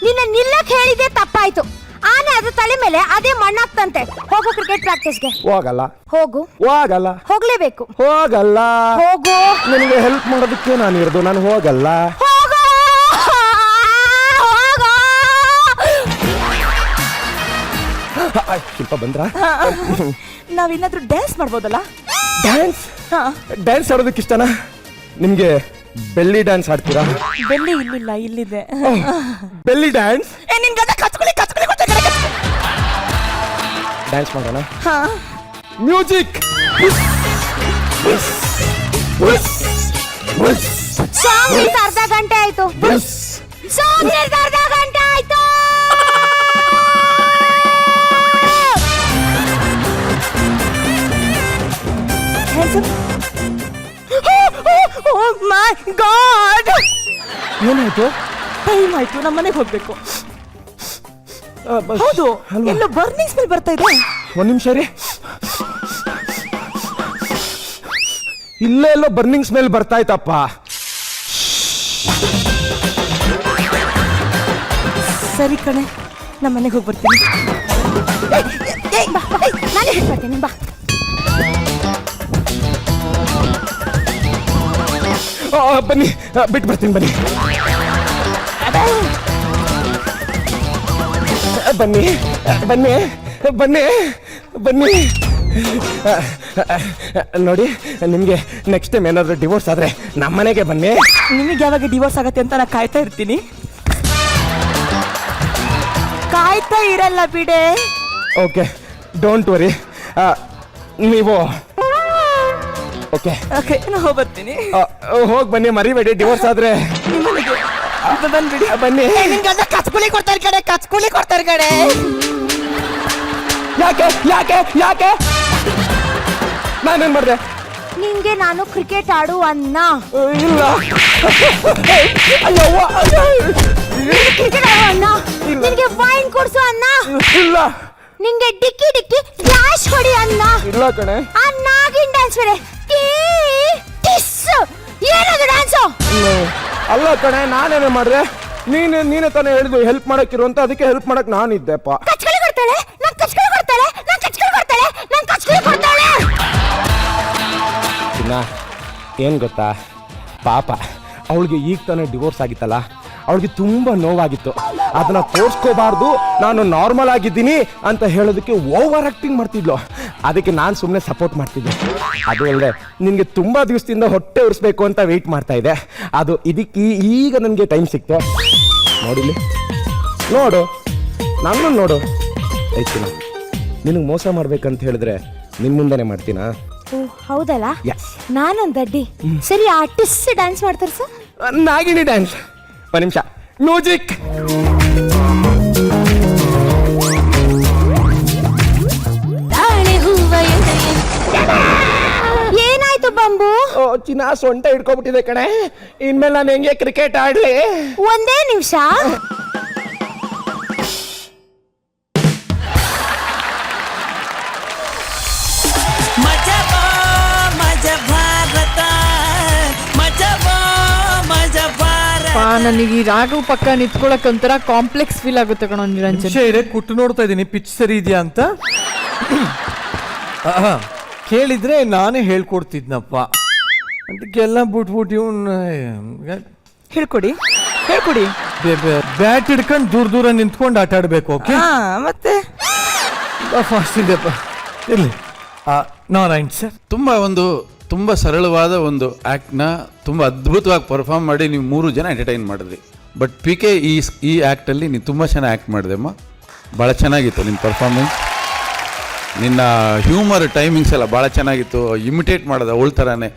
ನಿನ್ನ ನಿಲ್ಲಕ್ ಹೇಳಿದೆ ತಪ್ಪಾಯ್ತು. ಆನೆ ಅದು ತಲೆ ಮೇಲೆ ಅದೇ ಮಣ್ಣಾಗ್ತಂತೆ. ಹೋಗು ಕ್ರಿಕೆಟ್ ಪ್ರಾಕ್ಟೀಸ್ಗೆ. ಹೋಗಲ್ಲ. ಹೋಗ್ಲೇಬೇಕು. ಹೋಗಲ್ಲ. ಹೋಗು. ನಿನಗೆ ಹೆಲ್ಪ್ ಮಾಡೋದಕ್ಕೆ ನಾನು ಇರೋದು. ನಾನು ಹೋಗಲ್ಲ. ಶಿಲ್ಪ ಬಂದ್ರ? ನಾವೇನಾದ್ರೂ ಡ್ಯಾನ್ಸ್ ಮಾಡ್ಬೋದಲ್ಲ? ಡ್ಯಾನ್ಸ್ ಆಡೋದಕ್ಕೆ ಇಷ್ಟನಾ ನಿಮ್ಗೆ? Belly dance ಆಡ್ತೀರಾ? ಬೆಲ್ಲಿ ಇಲ್ಲಿಲ್ಲ, ಇಲ್ಲಿದೆ. Belly dance. ನಿನ್ ಗಂಡ ಕಚ್ಕೊಳ್ಳಿ ಡ್ಯಾನ್ಸ್ ಮಾಡೋಣ. ಮ್ಯೂಸಿಕ್. ಸಾಂಗ್ ಅರ್ಧ ಗಂಟೆ ಆಯ್ತು. ಮೈ ಗಾಡ್, ಏನಾಯ್ತು? ಟೈಮ್ ಆಯ್ತು, ನಮ್ಮ ಮನೆಗೆ ಹೋಗ್ಬೇಕು. ಹೌದು, ಎಲ್ಲೋ ಬರ್ನಿಂಗ್ ಸ್ಮೆಲ್ ಬರ್ತಾ ಇದೆ. ಒಂದ್ ನಿಮಿಷ ರೀ. ಇಲ್ಲೇ ಎಲ್ಲೋ ಬರ್ನಿಂಗ್ ಸ್ಮೆಲ್ ಬರ್ತಾ ಇತ್ತಪ್ಪ. ಸರಿ ಕಣೆ, ನಮ್ಮ ಮನೆಗೆ ಹೋಗಿ ಬರ್ತೀನಿ. ಬಾ, ಬಾ, ನಾನೇ ಹಿಡ್ಕೊಳ್ತೀನಿ ಬಾ. ಬನ್ನಿ ಬಿಟ್ಟು ಬರ್ತೀನಿ ಬನ್ನಿ ಬನ್ನಿ ಬನ್ನಿ ಬನ್ನಿ ಬನ್ನಿ ನೋಡಿ ನಿಮಗೆ ನೆಕ್ಸ್ಟ್ ಟೈಮ್ ಏನಾದರೂ ಡಿವೋರ್ಸ್ ಆದರೆ ನಮ್ಮನೆಗೆ ಬನ್ನಿ. ನಿಮಗೆ ಯಾವಾಗ ಡಿವೋರ್ಸ್ ಆಗತ್ತೆ ಅಂತ ನಾ ಕಾಯ್ತಾ ಇರ್ತೀನಿ. ಕಾಯ್ತಾ ಇರಲ್ಲ ಬಿಡೆ. Okay don't worry. ನೀವು ಓಕೆ ಓಕೆ ನಾ ಹೋಗ್ಬರ್ತೀನಿ. ಹೋಗಿ ಬನ್ನಿ, ಮರಿಬೇಡಿ. ಡಿವೋರ್ಸ್ ಆದರೆ ಬಂದ್ಬಿಡಿ. ಬನ್ನಿ. ನಿನ್ಗಂತ ಕಚ್ಕುಳಿ ಕೊಡ್ತಾರೆ ಕಡೆ, ಕಚ್ಕುಳಿ ಕೊಡ್ತಾರೆ ಕಡೆ. ಯಾಕೆ ಯಾಕೆ ಯಾಕೆ ನಾನೇನು ಮಾಡಿದೆ? ನಿಂಗೆ ನಾನು ಕ್ರಿಕೆಟ್ ಆಡು ಅನ್ನ. ಇಲ್ಲ ಕ್ರಿಕೆಟ್ ಆಡು ಅನ್ನ, ನಿನ್ಗೆ ವೈನ್ ಕುಡ್ಸು ಅನ್ನ, ಇಲ್ಲ ನಿಂಗೆ ಡಿಕ್ಕಿ ಡಿಕ್ಕಿ ಡ್ಯಾಶ್ ಹೊಡಿ ಅನ್ನ. ಇಲ್ಲ ಕಣೆ. ಆ ನಾಗಿನ್ ಡ್ಯಾನ್ಸ್ ಬೇರೆ. ಏನದು ಡ್ಯಾನ್ಸು? ಅಲ್ಲ ಕಣೆ, ನಾನೇನೇ ಮಾಡಿದೆ? ನೀನೇ ತಾನೇ ಹೇಳಿದ್ದು ಹೆಲ್ಪ್ ಮಾಡಕ್ಕಿರು ಅಂತ, ಅದಕ್ಕೆ ಹೆಲ್ಪ್ ಮಾಡಕ್ ನಾನಿದ್ದೆಪ್ಪ. ಕಚ್ಕಳಿ ಕೊಡ್ತಾಳೆ, ನಂಗೆ ಕಚ್ಕಳಿ ಕೊಡ್ತಾಳೆ, ನಂಗೆ ಕಚ್ಕಳಿ ಕೊಡ್ತಾಳೆ, ನಂಗೆ ಕಚ್ಕಳಿ ಕೊಡ್ತಾಳೆ. ಏನು ಗೊತ್ತಾ, ಪಾಪ ಅವಳಿಗೆ ಈಗ ತಾನೇ ಡಿವೋರ್ಸ್ ಆಗಿತ್ತಲ್ಲ, ಅವಳಿಗೆ ತುಂಬ ನೋವಾಗಿತ್ತು. ಅದನ್ನ ತೋರಿಸ್ಕೋಬಾರ್ದು, ನಾನು ನಾರ್ಮಲ್ ಆಗಿದ್ದೀನಿ ಅಂತ ಹೇಳೋದಕ್ಕೆ ಓವರ್ ಆಕ್ಟಿಂಗ್ ಮಾಡ್ತಿದ್ಲು. ಅದಕ್ಕೆ ನಾನು ಸುಮ್ಮನೆ ಸಪೋರ್ಟ್ ಮಾಡ್ತಿದ್ದೆ. ಅದು ಅಲ್ಲದೆ ನಿನಗೆ ತುಂಬ ದಿವಸದಿಂದ ಹೊಟ್ಟೆ ಉರಿಸ್ಬೇಕು ಅಂತ ವೆಯ್ಟ್ ಮಾಡ್ತಾ ಇದ್ದೆ. ಅದು ಇದಕ್ಕೆ ಈಗ ನನಗೆ ಟೈಮ್ ಸಿಕ್ತು. ನೋಡಿಲಿ, ನೋಡು, ನನ್ನನ್ನು ನೋಡು. ಐತಿನ ನಿನಗೆ ಮೋಸ ಮಾಡ್ಬೇಕಂತ ಹೇಳಿದ್ರೆ ನಿನ್ನ ಮುಂದೆನೆ ಮಾಡ್ತೀನಾ? ಓ ಹೌದಲ್ಲ, Yes. ನಾನೊಂದು ಅಡ್ಡಿ. ಸರಿ, ಆರ್ಟಿಸ್ಟ್ ಡ್ಯಾನ್ಸ್ ಮಾಡ್ತಾರೆ ಸರ್. ನಾಗಿನಿ ಡ್ಯಾನ್ಸ್. ಒಂದು ನಿಮಿಷ, ಮ್ಯೂಸಿಕ್. ಏನಾಯ್ತು ಬಂಬು? ಓ ಚಿನ್ನ, ಸೊಂಟ ಹಿಡ್ಕೊಬಿಟ್ಟಿದೆ ಕಣೆ. ಇನ್ಮೇಲೆ ನಾನು ಹೆಂಗೆ ಕ್ರಿಕೆಟ್ ಆಡ್ಲಿ? ಒಂದೇ ನಿಮಿಷ. ನನಗೆ ಈ ರಾಘವ್ ಪಕ್ಕ ನಿಂತ್ಕೊಳಕ್ ಒಂಥರ ಕಾಂಪ್ಲೆಕ್ಸ್ ಫೀಲ್ ಆಗುತ್ತೆ ಕಣೋ ನಿರಂಜನ್. ಇದೆ ಕುಟ್ಟು ನೋಡ್ತಾ ಇದ್ದೀನಿ ಪಿಚ್ ಸರಿ ಇದೆಯಾ ಅಂತ. ಕೇಳಿದ್ರೆ ನಾನೇ ಹೇಳ್ಕೊಡ್ತಿದ್ನಪ್ಪ, ಅದಕ್ಕೆಲ್ಲ ಬಿಟ್ಬಿಟ್ಟು ಇವನ್ ಹೇಳ್ಕೊಡಿ ಹೇಳ್ಕೊಡಿ. ಬ್ಯಾಟ್ ಹಿಡ್ಕೊಂಡು ದೂರ ದೂರ ನಿಂತ್ಕೊಂಡು ಆಟ ಆಡ್ಬೇಕು. ಓಕೆ, ಹಾ ಮತ್ತೆ ಫಾಸ್ಟ್ ಇದೆಯಪ್ಪ. ಇರ್ಲಿ. ನಾರಾಯಣ್ ಸರ್, ತುಂಬ ಸರಳವಾದ ಒಂದು ಆ್ಯಕ್ಟ್ನ ತುಂಬ ಅದ್ಭುತವಾಗಿ ಪರ್ಫಾರ್ಮ್ ಮಾಡಿ ನೀವು 3 ಜನ ಎಂಟರ್ಟೈನ್ ಮಾಡಿದ್ರಿ. ಬಟ್ PK ಈ ಆ್ಯಕ್ಟಲ್ಲಿ ನೀನು ತುಂಬ ಚೆನ್ನಾಗಿ ಆ್ಯಕ್ಟ್ ಮಾಡಿದೆ ಅಮ್ಮ. ಭಾಳ ಚೆನ್ನಾಗಿತ್ತು ನಿನ್ನ ಪರ್ಫಾರ್ಮೆನ್ಸ್. ನಿನ್ನ ಹ್ಯೂಮರ್ ಟೈಮಿಂಗ್ಸ್ ಎಲ್ಲ ಭಾಳ ಚೆನ್ನಾಗಿತ್ತು. ಇಮಿಟೇಟ್ ಮಾಡೋದು ಅವಳ ಥರನೇ,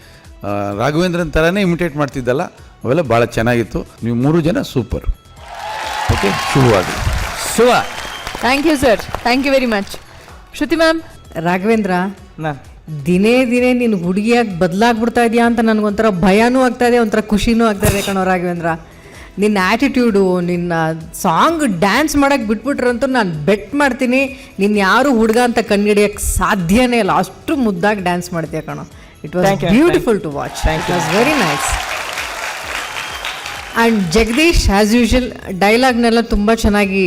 ರಾಘವೇಂದ್ರನ್ ಥರನೇ ಇಮಿಟೇಟ್ ಮಾಡ್ತಿದ್ದಲ್ಲ, ಅವೆಲ್ಲ ಭಾಳ ಚೆನ್ನಾಗಿತ್ತು. ನೀವು 3 ಜನ ಸೂಪರ್. ಓಕೆ, ಶುರುವಾಗಲಿ. Shiva. Thank you sir, thank you very much. Shruti ma'am. Raghavendra, ma'am ದಿನೇ ದಿನೇ ನೀನು ಹುಡುಗಿಯಾಗಿ ಬದಲಾಗ್ಬಿಡ್ತಾ ಇದೆಯಾ ಅಂತ ನನಗೊಂಥರ ಭಯನೂ ಆಗ್ತಾ ಇದೆ, ಒಂಥರ ಖುಷಿನೂ ಆಗ್ತಾ ಇದೆ ಕಣೋ ರಾಘವೇಂದ್ರ. ನಿನ್ನ ಆ್ಯಟಿಟ್ಯೂಡು, ನಿನ್ನ ಸಾಂಗ್ ಡ್ಯಾನ್ಸ್ ಮಾಡೋಕ್ಕೆ ಬಿಟ್ಬಿಟ್ರಂತೂ ನಾನು ಬೆಟ್ ಮಾಡ್ತೀನಿ ನಿನ್ನ ಯಾರು ಹುಡುಗ ಅಂತ ಕಂಡುಹಿಡಿಯೋಕ್ಕೆ ಸಾಧ್ಯನೇ ಇಲ್ಲ. ಅಷ್ಟು ಮುದ್ದಾಗಿ ಡ್ಯಾನ್ಸ್ ಮಾಡ್ತೀಯ ಕಣೋ. It was beautiful to watch. It was very nice. And Jagadish as usual ಡೈಲಾಗ್ನೆಲ್ಲ ತುಂಬ ಚೆನ್ನಾಗಿ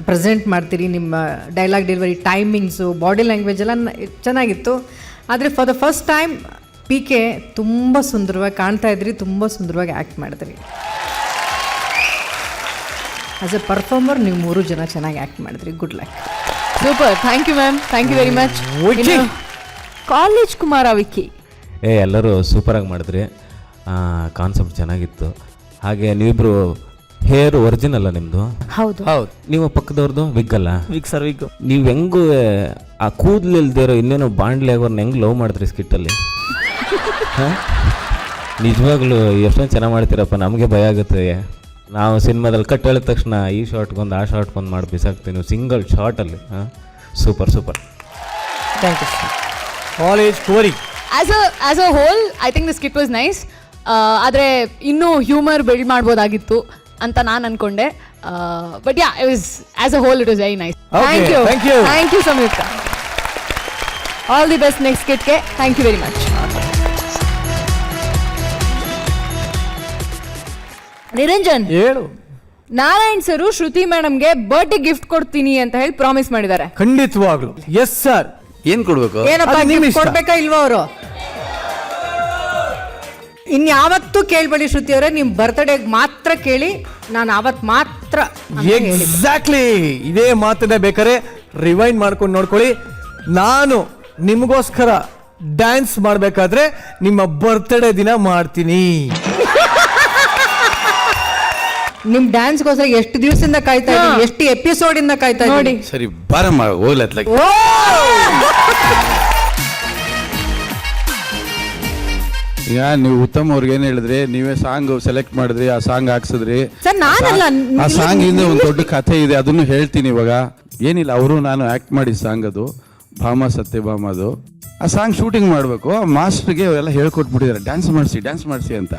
ಪ್ರೆಸೆಂಟ್ ಮಾಡ್ತೀರಿ. ನಿಮ್ಮ dialogue delivery, timings, body language ಎಲ್ಲ ಚೆನ್ನಾಗಿತ್ತು. ಆದರೆ for the first time PK ತುಂಬ ಸುಂದರವಾಗಿ ಕಾಣ್ತಾ ಇದ್ರಿ, ತುಂಬ ಸುಂದರವಾಗಿ ಆ್ಯಕ್ಟ್ ಮಾಡಿದ್ರಿ. ಆಸ್ ಎ ಪರ್ಫಾರ್ಮರ್ ನೀವು 3 ಜನ ಚೆನ್ನಾಗಿ ಆ್ಯಕ್ಟ್ ಮಾಡಿದ್ರಿ. Good luck. Super, thank you ma'am, thank you very much. College Kumara Vicky. ಎಲ್ಲರೂ ಸೂಪರಾಗಿ ಮಾಡಿದ್ರಿ. ಕಾನ್ಸೆಪ್ಟ್ ಚೆನ್ನಾಗಿತ್ತು. ಹಾಗೆ ನೀವಿಬ್ರು ಹೇರ್ ಒರಿಜಿನಲ್ಲ ನಿಮ್ಮದು? ಹೌದು ಹೌದು. ನೀವು ಪಕ್ಕದವ್ರದ್ದು ವಿಗ್ ಅಲ್ಲ? ವಿಗ್ ಸರ್, ವಿಗ್. ನೀವು ಹೆಂಗೂ ಆ ಕೂದಲು ಇಲ್ದಿರೋ ಇನ್ನೇನೋ ಬಾಂಡ್ಲಿ ಆಗೋರ್ನ ಹೆಂಗೆ ಲವ್ ಮಾಡಿದ್ರಿ ಸ್ಕಿಟ್ಟಲ್ಲಿ? ಹಾಂ, ನಿಜವಾಗ್ಲೂ ಎಷ್ಟೊಂದು ಚೆನ್ನಾಗಿ ಮಾಡ್ತೀರಪ್ಪ. ನಮಗೆ ಭಯ ಆಗುತ್ತೆ. ನಾವು ಸಿನಿಮಾದಲ್ಲಿ ಕಟ್ ಹೇಳಿದ ತಕ್ಷಣ ಈ ಶಾರ್ಟ್ಗೊಂದು ಆ ಶಾರ್ಟ್ಗೊಂದು ಮಾಡಿ ಬಿಸಾಕ್ತೀವಿ. ನೀವು ಸಿಂಗಲ್ ಶಾರ್ಟಲ್ಲಿ. ಹಾಂ, super super. Thank you sir. College ಕೋರಿ. As a whole I think the skit was nice. ಆದರೆ ಇನ್ನೂ ಹ್ಯೂಮರ್ ಬಿಲ್ಡ್ ಮಾಡ್ಬೋದಾಗಿತ್ತು ಅಂತ ನಾನು ಅನ್ಕೊಂಡೆ. But yeah, it was as a whole it was very nice. Thank you, thank you. Thank you Samyuktha. All the best next ಸ್ಕಿಟ್ಗೆ. Thank you very much. Niranjan, ಹೇಳು. Narayan sir Shruti ಮೇಡಮ್ಗೆ birthday gift ಕೊಡ್ತೀನಿ ಅಂತ ಹೇಳಿ ಪ್ರಾಮಿಸ್ ಮಾಡಿದ್ದಾರೆ. ಖಂಡಿತವಾಗ್ಲು ಎಸ್ ಸರ್. ಏನ್ ಕೊಡ್ಬೇಕು? ಏನಪ್ಪ ಅದು ನಿಮ್ gift ಇಷ್ಟ. ಕೊಡ್ಬೇಕಾ ಇಲ್ವಾ ಅವರು? ಇನ್ಯಾವತ್ತೂ ಕೇಳ್ಬೇಡಿ ಶ್ರುತಿ ಅವರೇ, ನಿಮ್ ಬರ್ತ್ಡೇಗೆ ಮಾತ್ರ ಕೇಳಿ, ನಾನು ಅವತ್ತು ಮಾತ್ರ ಅಂತ ಹೇಳಿದ್ದು. ಎಕ್ಸಾಕ್ಟ್ಲಿ ಇದೇ ಮಾತನ್ನ ಬೇಕಾರೆ ರಿವೈಂಡ್ ಮಾಡ್ಕೊಂಡು ನೋಡ್ಕೊಳ್ಳಿ. ನಾನು ನಿಮಗೋಸ್ಕರ ಡ್ಯಾನ್ಸ್ ಮಾಡ್ಬೇಕಾದ್ರೆ ನಿಮ್ಮ ಬರ್ತ್ಡೇ ದಿನ ಮಾಡ್ತೀನಿ. ನಿಮ್ ಡ್ಯಾನ್ಸ್ಗೋಸ್ಕರ ಎಷ್ಟು ದಿವಸದಿಂದ ಕಾಯ್ತಾ ಇದ್ದೀನಿ, ಎಷ್ಟು ಎಪಿಸೋಡ್ ಇಂದ ಕಾಯ್ತಾ ನೋಡಿ. ಇದ್ದೀನಿ. ಸರಿ ಬಾರಮ್ಮ ಹೋಗ್ಲತ್ಲಾಗ. ಈಗ ನೀವು ಉತ್ತಮ್ ಅವ್ರಿಗೆ ಏನ್ ಹೇಳಿದ್ರಿ, ನೀವೇ ಸಾಂಗ್ ಸೆಲೆಕ್ಟ್ ಮಾಡಿದ್ರಿ, ಆ ಸಾಂಗ್ ಹಾಕ್ಸಿದ್ರಿ. ಸರ್ ನಾನಲ್ಲ, ಆ ಸಾಂಗ್ ಹಿಂದೆ ಒಂದು ದೊಡ್ಡ ಕಥೆ ಇದೆ, ಅದನ್ನು ಹೇಳ್ತೀನಿ ಇವಾಗ. ಏನಿಲ್ಲ, ಅವರು ನಾನು ಆಕ್ಟ್ ಮಾಡಿ ಸಾಂಗ್ ಅದು ಭಾಮ ಸತ್ಯಭಾಮದು. ಆ ಸಾಂಗ್ ಶೂಟಿಂಗ್ ಮಾಡಬೇಕು, ಆ ಮಾಸ್ಟರ್ಗೆ ಎಲ್ಲ ಹೇಳ್ಕೊಟ್ಬಿಟ್ಟಿದ್ದಾರೆ, ಡ್ಯಾನ್ಸ್ ಮಾಡಿಸಿ ಅಂತ.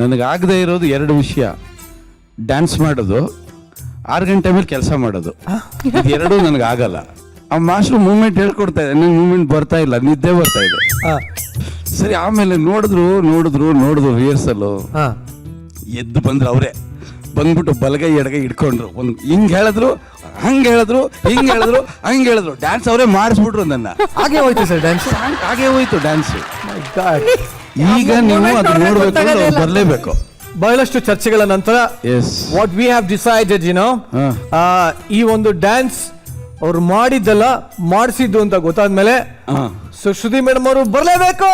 ನನಗಾಗದೇ ಇರೋದು 2 ವಿಷಯ, ಡ್ಯಾನ್ಸ್ ಮಾಡೋದು, 6 ಗಂಟೆ ಮೇಲೆ ಕೆಲಸ ಮಾಡೋದು. ಇದೆರಡೂ ನನಗಾಗಲ್ಲ. ಆ ಮಾಸ್ಟರ್ ಮೂವ್ಮೆಂಟ್ ಹೇಳ್ಕೊಡ್ತಾ ಇದೆ, ನನಗೆ ಮೂವ್ಮೆಂಟ್ ಬರ್ತಾ ಇಲ್ಲ, ನಿದ್ದೆ ಬರ್ತಾ ಇದೆ. ಸರಿ, ಆಮೇಲೆ ನೋಡಿದ್ರು ರಿಹರ್ಸಲ್ಲು. ಎದ್ದು ಬಂದ್ರು ಅವರೇ, ಬಂದ್ಬಿಟ್ಟು ಬಲಗೈ ಎಡಗೈ ಇಟ್ಕೊಂಡ್ರು. ಒಂದು ಹಿಂಗೆ ಹೇಳಿದ್ರು, ಹಂಗೆ ಹೇಳಿದ್ರು, ಡ್ಯಾನ್ಸ್ ಅವರೇ ಮಾಡಿಸ್ಬಿಟ್ರು ನನ್ನ. ಹಾಗೆ ಹೋಯ್ತು ಸರ್ ಡ್ಯಾನ್ಸ್. ಹಾಗೆ ಹೋಯ್ತು ಡ್ಯಾನ್ಸ್. ಈಗ ನೀವು ಅದು ನೋಡ್ಬೇಕು, ಬರಲೇಬೇಕು. ಬಹಳಷ್ಟು ಚರ್ಚೆಗಳ ನಂತರ ವಾಟ್ ವಿ ಹ್ಯಾವ್ ಡಿಸೈಡೆಡ್ ಈ ಒಂದು ಡ್ಯಾನ್ಸ್ ಅವ್ರು ಮಾಡಿದ್ದಲ್ಲ ಮಾಡಿಸಿದ್ದು ಅಂತ ಗೊತ್ತಾದ್ಮೇಲೆ ಶ್ರುತಿ ಮೇಡಮ್ ಅವರು ಬರಲೇಬೇಕು.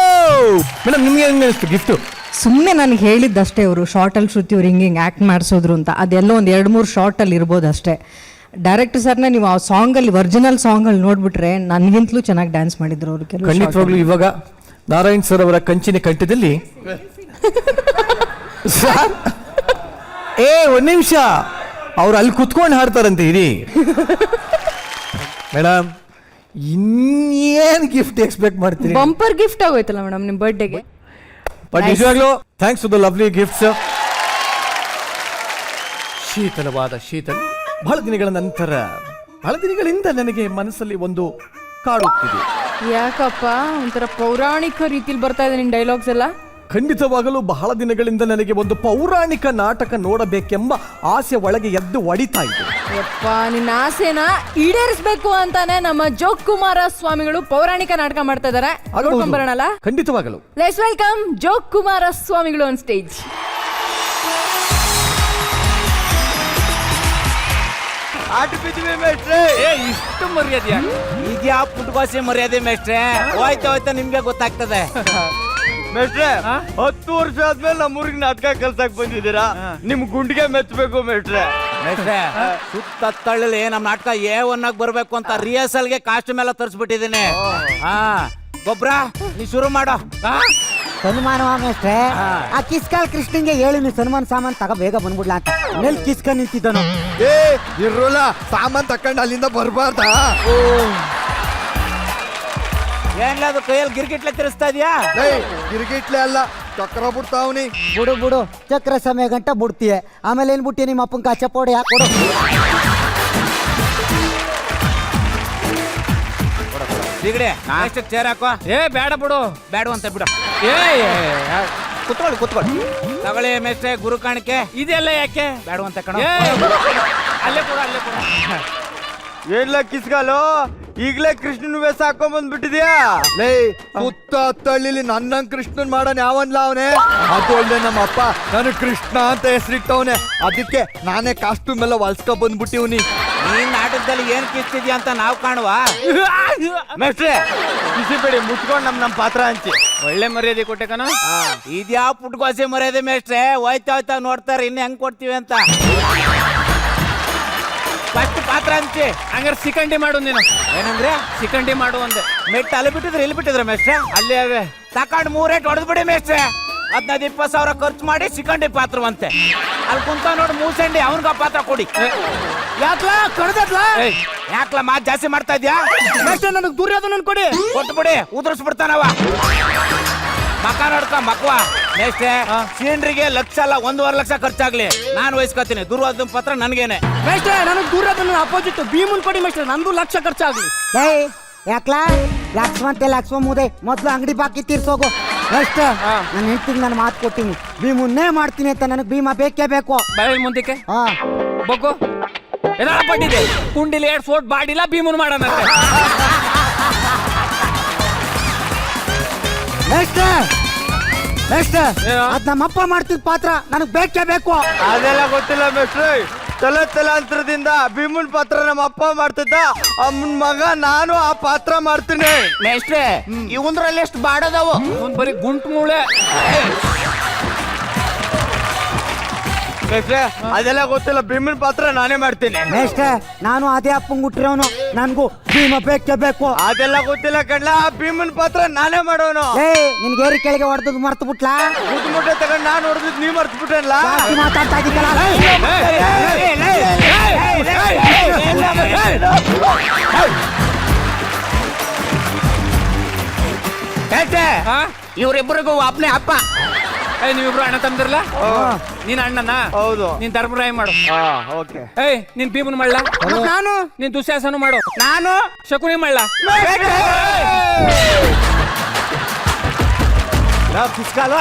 ಮೇಡಮ್ ನಿಮ್ಗೆ ಹೆಂಗ್ ಅನಿಸ್ತು ಗಿಫ್ಟ್? ಸುಮ್ಮನೆ ನನಗೆ ಹೇಳಿದ್ದಷ್ಟೇ, ಅವರು ಶಾರ್ಟಲ್ಲಿ ಶ್ರುತಿ ಅವ್ರು ಹಿಂಗೆ ಆ್ಯಕ್ಟ್ ಮಾಡಿಸೋದ್ರು ಅಂತ. ಅದೆಲ್ಲೋ ಒಂದು 2-3 ಶಾರ್ಟಲ್ಲಿ ಇರ್ಬೋದು ಅಷ್ಟೇ. ಡೈರೆಕ್ಟರ್ ಸರ್ನ ನೀವು ಆ ಸಾಂಗಲ್ಲಿ, ಒರಿಜಿನಲ್ ಸಾಂಗಲ್ಲಿ ನೋಡ್ಬಿಟ್ರೆ ನನಗಿಂತಲೂ ಚೆನ್ನಾಗಿ ಡ್ಯಾನ್ಸ್ ಮಾಡಿದ್ರು ಅವರು. ಖಂಡಿತವಾಗ್ಲೂ ಇವಾಗ ನಾರಾಯಣ್ ಸರ್ ಅವರ ಕಂಚಿನ ಕಂಠದಲ್ಲಿ ಒಂದ್ ನಿಮಿಷ ಅವ್ರು ಅಲ್ಲಿ ಕುತ್ಕೊಂಡು ಹಾಡ್ತಾರಂತೆ. ಇರಿ ಮೇಡಮ್, ಇನ್ನೇನ್ ಗಿಫ್ಟ್ ಎಕ್ಸ್ಪೆಕ್ಟ್ ಮಾಡ್ತೀರಿ? ಬಂಪರ್ ಗಿಫ್ಟ್ ಆಗೋಯ್ತಲ್ಲ ಮೇಡಮ್ ನಿಮ್ ಬರ್ಡೇಗೆ. ಬಟ್ ನಿಜವಾಗ್ಲೂ thanks to the lovely gifts. ಶೀತಲವಾದ ಬಹಳ ದಿನಗಳಿಂದ ನನಗೆ ಮನಸ್ಸಲ್ಲಿ ಒಂದು ಕಾಡುತ್ತಿದೆ. ಯಾಕಪ್ಪ ಒಂಥರ ಪೌರಾಣಿಕ ರೀತಿಲಿ ಬರ್ತಾ ಇದೆ ನಿನ್ ಡೈಲಾಗ್ಸ್ ಎಲ್ಲ? ಖಂಡಿತವಾಗಲೂ ಬಹಳ ದಿನಗಳಿಂದ ನನಗೆ ಒಂದು ಪೌರಾಣಿಕ ನಾಟಕ ನೋಡಬೇಕೆಂಬ ಆಸೆ ಒಳಗೆ ಎದ್ದು ಒಡಿತಾ ಇದೆ. ಯಪ್ಪ, ನಿನ್ನ ಆಸೆನ ಈಡೇರಿಸಬೇಕು ಅಂತಾನೆ ನಮ್ಮ ಜೋಗ್ ಕುಮಾರ ಸ್ವಾಮಿಗಳು ಪೌರಾಣಿಕ ನಾಟಕ ಮಾಡ್ತಾ ಇದಾರೆ. ನೋಡ್ಕೊಂಡ್ ಬರೋಣಲ್ಲ? ಖಂಡಿತವಾಗಲು. ಲೆಟ್ಸ್ ವೆಲ್ಕಮ್ ಜೋಗ್ ಕುಮಾರ ಸ್ವಾಮಿಗಳು ಆನ್ ಸ್ಟೇಜ್. ಇಷ್ಟು ಮರ್ಯಾದೆ ಇದ್ಯಾ? ಪುಟ್ಕೋಸೆ ಮರ್ಯಾದೆ ಮೇಷ್ಟ್ರೆ. ಹೋಯ್ತಾ ನಿಮ್ಗೆ ಗೊತ್ತಾಗ್ತದೆ ಮೇಷ್ಟ್ರೆ. 10 ವರ್ಷ ಆದ್ಮೇಲೆ ನಮ್ಮೂರಿಗೆ ನಾಟಕ ಕಲ್ಸಕ್ ಬಂದಿದ್ದೀರಾ, ನಿಮ್ ಗುಂಡಿಗೆ ಮೆಚ್ಚಬೇಕು ಮೇಷ್ಟ್ರೆ. ಮೇಷ್ಟ್ರೆ, ಸುತ್ತ ತಳ್ಳಲಿ ನಮ್ ನಾಟಕ A1 ಆಗಿ ಬರ್ಬೇಕು ಅಂತ ರಿಹರ್ಸಲ್ಗೆ ಕಾಸ್ಟ್ಯೂಮ್ ಎಲ್ಲ ತರಿಸ್ಬಿಟ್ಟಿದ್ದೀನಿ. ಗೊಬ್ರ ನೀ ಶುರು ಮಾಡೋ. ಸನ್ಮಾನ ಮೇಷ್ಟ್ರೆ, ಆ ಕಿಸ್ಕಾಲ್ ಕೃಷ್ಣನ್ಗೆ ಹೇಳಿ ನೀವು ಸನ್ಮಾನ ಸಾಮಾನ್ ತಗ ಬೇಗ ಬಂದ್ಬಿಡ್ಲಾ ಅಂತ. ನೆಲ್ ಕಿಸ್ಕ ನಿಂತಿದ್ದಾನು. ಇರೋಲ್ಲ, ಸಾಮಾನ್ ತಕೊಂಡ್ ಅಲ್ಲಿಂದ ಬರ್ಬಾರ್ದ? ಏನ್ಲದು ಕೈಯಲ್ಲಿ ಗಿರ್ಗಿಟ್ಲೆ ತಿರ್ಸ್ತಾ ಇದೀಯಾ? ಗಿರ್ಗಿಟ್ಲೆ ಅಲ್ಲ, ಚಕ್ರ ಬಿಡ್ತಾವ್ನಿ. ಬಿಡು ಚಕ್ರ ಸಮಯ ಗಂಟ ಬಿಡ್ತೀಯ. ಆಮೇಲೆ ಏನ್ ಬಿಟ್ಟಿ ನಿಮ್ಮ ಅಪ್ಪನ ಕಾಚಪೋಡಿ ಹಾಕೊಡು. ಬಿಗಡೆ ನಾಷ್ಟ ಚೇರ್ ಹಾಕೋ. ಬೇಡ ಬಿಡು, ಬೇಡ ಅಂತ ಬಿಡು. ಕುತ್ಕೊಳ್ಳಿ ತಗೊಳ್ಳಿ ಮೇಷ್ಟ್ರೆ, ಗುರು ಕಾಣಿಕೆ. ಇದೆಲ್ಲ ಯಾಕೆ ಬೇಡ ಅಂತ ಕಣ? ಅಲ್ಲೇ ಕೊಡು. ಏನ್ಲ ಕಿಸ್ಗಾಲು, ಈಗಲೇ ಕೃಷ್ಣನ್ ವೇಷ ಹಾಕೊಂಡ್ ಬಂದ್ಬಿಟ್ಟಿದ್ಯಾ? ಲೇ, ಸುತ್ತ ತಳ್ಳಿಲಿ ನನ್ನ ಕೃಷ್ಣನ್ ಮಾಡೋನ್ ಯಾವನ್ಲ ಅವನೇ? ಅದು ಅಲ್ದೆ ನಮ್ಮ ಅಪ್ಪ ನಾನು ಕೃಷ್ಣ ಅಂತ ಹೆಸರಿಟ್ಟವನೆ, ಅದಕ್ಕೆ ನಾನೇ ಕಾಸ್ಟ್ಯೂಮ್ ಎಲ್ಲ ಹೊಲ್ಸ್ಕೊ ಬಂದ್ಬಿಟ್ಟಿವ್ನಿ. ನೀನ್ ನಾಟಕದಲ್ಲಿ ಏನ್ ಕಿಸ್ತಿದ್ಯಾ ಅಂತ ನಾವ್ ಕಾಣುವ? ಮೇಷ್ಟ್ರೆ, ಕಿಸಿಬೇಡಿ, ಮುಚ್ಕೊಂಡ್ ನಮ್ ಪಾತ್ರ ಹಂಚಿ. ಒಳ್ಳೆ ಮರ್ಯಾದೆ ಕೊಟ್ಟೆ ಕಣ. ಇದ್ಯಾ ಪುಟ್ಕೋಸೆ ಮರ್ಯಾದೆ ಮೇಷ್ಟ್ರೆ? ಹೋಯ್ತಾ ನೋಡ್ತಾರೆ ಇನ್ನು ಹೆಂಗ್ ಕೊಡ್ತೀವಿ ಅಂತ. ಫಸ್ಟ್ ಪಾತ್ರ ಹಂಚಿ. ಹಂಗಾರೆ ಸಿಕಂಡಿ ಮಾಡು ನೀನು. ಏನಂದ್ರೆ ಸಿಕಂಡಿ ಮಾಡು ಅಂದೆ. ಮೆಟ್ಟು ಅಲ್ಲಿ ಬಿಟ್ಟಿದ್ರೆ ಇಲ್ಲಿ ಬಿಟ್ಟಿದ್ರೆ ಮೇಷ್ಟ್ರೆ? ಅಲ್ಲೇ ಅವೆ ತಕೊಂಡ್ 3 ರೇಟ್ ಹೊಡೆದ್ ಬಿಡಿ ಮೇಷ್ಟ್ರೆ. 15-20 ಸಾವಿರ ಖರ್ಚು ಮಾಡಿ ಸಿಕಂಡಿ ಪಾತ್ರವಂತೆ. ಅಲ್ಲಿ ಕುಂತ ನೋಡಿ ಮೂಸಂಡಿ, ಅವನ್ಗ ಪಾತ್ರ ಕೊಡಿ. ಯಾಕ್ಲ ಮಾತ್ ಜಾಸ್ತಿ ಮಾಡ್ತಾ ಇದ್ಯಾ? ನನಗೆ ದುರ್ಯೋಧನ ಕೊಡಿ, ಕೊಟ್ಟು ಬಿಡಿ, ಉದುರಿಸ್ಬಿಡ್ತಾನವ. ಮಕ ನೋಡ್ಕ ಮಕ್ವಾ ಮೇಷ್ಟ್ರೆ. ಸೀನ್ರಿಗೆ ಲಕ್ಷ ಅಲ್ಲ 1.5 ಲಕ್ಷ ಖರ್ಚಾಗ್ಲಿ, ನಾನು ವಹಿಸ್ಕೊತೀನಿ. ದುರ್ಯೋಧನ ಪತ್ರ ನನ್ಗೇನೆ ಮೇಷ್ಟ್ರೆ. ನನಗೆ ದುರ್ಯೋಧನ ಅಪೋಸಿಟ್ ಭೀಮನ್ ಕೊಡಿ ಮೇಷ್ಟ್ರೆ, ನಂದು 1 ಲಕ್ಷ ಖರ್ಚಾಗ್ಲಿ. ಯಾಕ್ಲಾ ಲಕ್ಷ್ಮ ಮುದೆ ಮೊದ್ಲು ಅಂಗಡಿ ಬಾಕಿ ತೀರ್ಸೋಗು. ಅಷ್ಟೇ, ನನ್ನ ಹೆಂಡತಿಗೆ ನಾನು ಮಾತು ಕೊಟ್ಟಿನಿ, ಭೀಮನ್ನೇ ಮಾಡ್ತೀನಿ ಅಂತ. ನನಗೆ ಭೀಮ ಬೇಕೇ ಬೇಕು. ಮುಂದಕ್ಕೆ ಬಗ್ಗು ಎಲ್ಲ ಪಟ್ಟಿದೆ ಕುಂಡಿಲಿ 2 ಫೋಟ್ ಬಾಡಿಲ್ಲ ಭೀಮನ್ ಮಾಡೋಣ ಅದ್ ನಮ್ಮಪ್ಪ ಮಾಡ್ತಿದ್ ಪಾತ್ರ ನನಗ್ ಬೇಕೇ ಬೇಕು. ಅದೆಲ್ಲ ಗೊತ್ತಿಲ್ಲ ಮೇಷ್ಟ್ರೆ. ತಲಾಂತರದಿಂದ ಭೀಮನ್ ಪಾತ್ರ ನಮ್ಮ ಅಪ್ಪ ಮಾಡ್ತಿದ್ದ, ಅಮ್ಮನ್ ಮಗ ನಾನು ಆ ಪಾತ್ರ ಮಾಡ್ತೀನಿ. ಮೇಷ್ಟ್ರೆ ಇವಂದ್ರಲ್ಲಿ ಎಷ್ಟು ಬಾಡದವು, ಇವನ್ ಬರೀ ಗುಂಟು ಮೂಳೆ. ಮೇಷ್ಟ್ರೆ ಅದೆಲ್ಲ ಗೊತ್ತಿಲ್ಲ, ಭೀಮನ್ ಪಾತ್ರ ನಾನೇ ಮಾಡ್ತೀನಿ. ನಾನು ಅದೇ ಅಪ್ಪಂಗ್ ಹುಟ್ಟಿರೋನು, ನನ್ಗೂ ಭೀಮ ಬೇಕೇ ಬೇಕು. ಅದೆಲ್ಲ ಗೊತ್ತಿಲ್ಲ ಕಣ್ಲ, ಭೀಮನ್ ಪಾತ್ರ ನಾನೇ ಮಾಡೋನು. ನಿನ್ಗೆ ಏರಿ ಕೆಳಗೆ ಹೊಡೆದ್ ಮರ್ತು ಬಿಟ್ಲಾ? ಮುಟ್ಟೆ ತಗೊಂಡ್ ನಾನು ಹೊಡೆದ್ ನೀವ್ ಮರ್ತು ಬಿಟ್ಟಲ್ಲ. ಮಾತಾಡ್ತಾ ಇದ್ದೀಕಲ್ಲ. ಇವ್ರಿಬ್ಬರಿಗೂ ಒಬ್ನೇ ಅಪ್ಪ. ನೀವಿಬ್ರು ಅಣ್ಣ ತಮ್ದಿರಲ್ಲ? ನೀನ್ ಅಣ್ಣನ? ಹೌದು. ನೀನ್ ಧರ್ಮರಾಯ ಮಾಡು. ಓಕೆ. ನೀನ್ ಭೀಮನ್ ಮಾಡ್ಲಾ? ನಾನು ನೀನ್ ದುಶ್ಯಾಸನ ಮಾಡು. ನಾನು ಶಕುನಿ ಮಾಡ್ಲಾ? ಫಿಸ್ಕಾಲ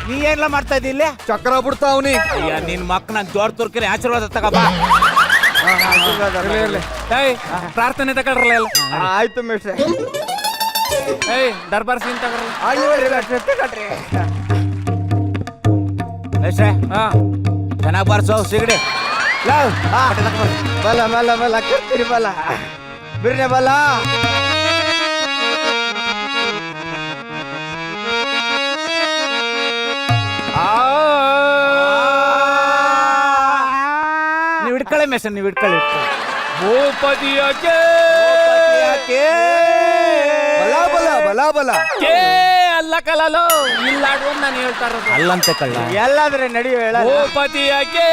ನೀ ಏನ್ಲ ಮಾಡ್ತಾ ಇದ್ದಿ ಇಲ್ಲಿ? ಚಕ್ರ ಬಿಡ್ತಾವ್ನಿ. ಅಯ್ಯ ನಿನ್ ಮಕ್ಕಳ ಜೋರ್ ತುರ್ಕರಿ ಆಶೀರ್ವಾದ ತಗೋಬಾ. ಪ್ರಾರ್ಥನೆ ತಗೊಳ್ರಲ್ಲ ಎಲ್ಲ. ಆಯ್ತು ಮೇಷ್ಟ್ರೆ. ದರ್ಬಾರ್ ಸೀನ್ ತಗೊಳ್ರಲ್ಲ. ಚೆನ್ನಾಗ್ ಬಾರ್ಸೋ ಸಿಗಡಿ. ಬಲ ಬಲ ಬಲ ಕರ್ತೀರಿ ಬಲ ಬಿರ್ನೆ ಬಲ. ನೀವ್ ಇಟ್ಕೊಳ್ಳಿ ಮೆಸನ್, ನೀವ್ ಇಟ್ಕೊಳ್ಳಿ. ಭೂಪತಿಯಕ್ಕೆ ಬಲ ಬಲ ಬಲ ಬಲ ಅಲ್ಲ ಕಲಲು ಇಲ್ಲಾಡು ಅಂತ ನಾನು ಹೇಳ್ತಾ ಇರೋದು. ಅಲ್ಲಂತೆ ಕಳ್ಳ ಎಲ್ಲಾದ್ರೆ ನಡೆಯೋ ಹೇಳ. ಭೂಪತಿಯಕ್ಕೆ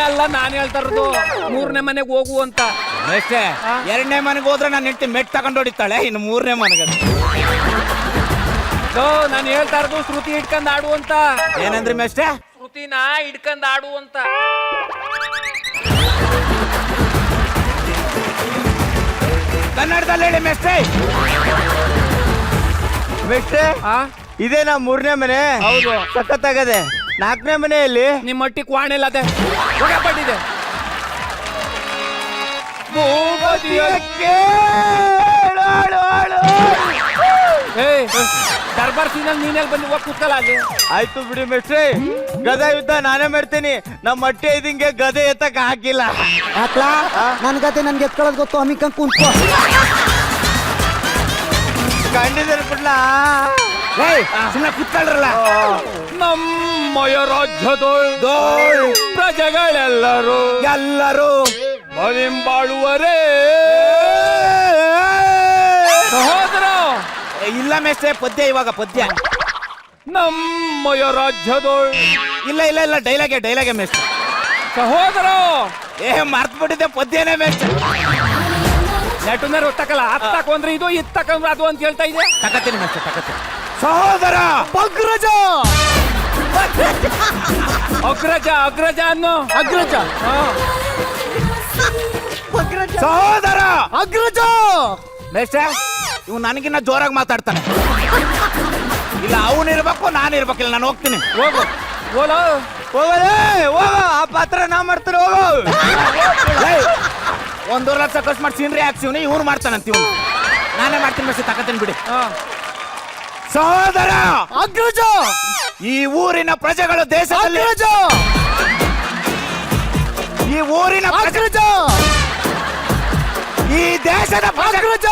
ಅಲ್ಲ ನಾನು ಹೇಳ್ತಾ ಇರೋದು 3ನೇ ಮನೆಗೆ ಹೋಗು ಅಂತ. ಅಷ್ಟೇ 2ನೇ ಮನೆಗೆ ಹೋದ್ರೆ ನಾನು ಹೆಂಡತಿ ಮೆಟ್ ತಗೊಂಡು ಹೊಡಿತಾಳೆ, ಇನ್ನು 3ನೇ ಮನೆಗೆ ನಾನು ಹೇಳ್ತಾ ಇರೋದು ಶ್ರುತಿ ಹಿಡ್ಕೊಂಡ್ ಆಡು ಅಂತ. ಏನಂದ್ರಿ ಮೆಷ್ಟೆ? ಶ್ರುತಿನ ಹಿಡ್ಕೊಂಡ್ ಆಡು ಅಂತ. ಕನ್ನಡದಲ್ಲಿ ಹೇಳಿ ಮೆಷ್ಟೆ. ಮೇಷ್ಟ್ರೆ ಇದೇ ನಾ 3ನೇ ಮನೆ. ಹೌದು. ಸಖತ್ತಾಗದೆ. 4ನೇ ಮನೆಯಲ್ಲಿ ನಿಮ್ಮ ಮಟ್ಟಿ ಕ್ವಾಣೆ ಇಲ್ಲ ಅದೇ ಪಟ್ಟಿದೆ. ದರ್ಬಾರ್ ಸೀನಲ್ಲಿ ನೀನೆಲ್ಲಿ ಬಂದು ಹೋಗಿ ಕೂತ್ಕಲ್ಲ ಅಲ್ಲಿ. ಆಯ್ತು ಬಿಡಿ ಮೇಷ್ಟ್ರೆ, ಗದೆ ಯುದ್ಧ ನಾನೇ ಮಾಡ್ತೀನಿ. ನಮ್ಮ ಮಟ್ಟೆ ಇದಿಂಗೆ ಗದೆ ಎತ್ತಕ್ ಹಾಕಿಲ್ಲ. ಹಾಕ್ಲಾ? ನನ್ ಗತೆ ನನ್ಗೆ ಎತ್ಕೊಳ್ಳೋದು ಗೊತ್ತು, ಅಮಿಕಂಗ್ ಕುಂತ್ಕೋ. ಕಂಡಿದ್ದೀರಿ ಬಿಡ್ಲಾ? ಸುಮ್ಮನೆ ಕೂತ್ಕೊಳ್ರಲ್ಲ. ನಮ್ಮಯ ರಾಜ್ಯದೋ ಪ್ರಜೆಗಳೆಲ್ಲರೂ ಮನೆಂಬಾಳುವರೇ ಸಹೋದರ. ಇಲ್ಲ ಮೇಷ್ಟ್ರೆ, ಪದ್ಯ ಇವಾಗ ಪದ್ಯ. ನಮ್ಮಯ ರಾಜ್ಯದೋ ಇಲ್ಲ ಇಲ್ಲ ಇಲ್ಲ ಡೈಲಾಗೆ ಮೇಷ್ಟ್ರೆ. ಸಹೋದರ ಮರ್ತ್ಬಿಟ್ಟಿದ್ದೆ ಪದ್ಯನೇ ಮೇಷ್ಟ್ರೆ. ನೆಟ್ಟುನೇ ಗೊತ್ತಾಗಲ್ಲ. ಹತ್ತಕೊಂಡ್ರೆ ಇದು ಇತ್ತಕೊಂಡ್ರೆ ಅದು ಅಂತ ಹೇಳ್ತಾ ಇದೆ. ತಕತೀನಿ ಮೇಷ್ಟ್ರೆ, ತಕತೀನಿ. ಸಹೋದರ ಅಗ್ರಜ ಅನ್ನೋ ಅಗ್ರಜ. ಸಹೋದರ ಅಗ್ರಜ. ಮೇಷ್ಟ್ರೆ ಇವ್ ನನಗಿನ್ನ ಜೋರಾಗಿ ಮಾತಾಡ್ತಾನೆ. ಇಲ್ಲ ಅವನಿರ್ಬೇಕು, ನಾನಿರ್ಬೇಕಿಲ್ಲ. ನಾನು ಹೋಗ್ತೀನಿ. ಹೋಗು ಹೋಗೋ ಹೋಗೋ. ಆ ಪಾತ್ರ ನಾ ಮಾಡ್ತೀನಿ. ಹೋಗೋ. 1.5 ಲಕ್ಷ ಖರ್ಚು ಮಾಡಿ ಸೀನ್ರಿ ಹಾಕ್ಸಿವ್ನಿ, ಇವ್ನು ಮಾಡ್ತಾನಂತ. ಇವ್ನು ನಾನೇ ಮಾಡ್ತೀನಿ ಮೇಷ್ಟ್ರೆ, ತಕತೀನಿ ಬಿಡಿ. ಸಹೋದರ ಅಗ್ರಜ, ಈ ಊರಿನ ಪ್ರಜೆಗಳು ದೇಶದಲ್ಲಿ ಈ ಊರಿನ ಅಗ್ರಜ, ಈ ದೇಶದ ಅಗ್ರಜ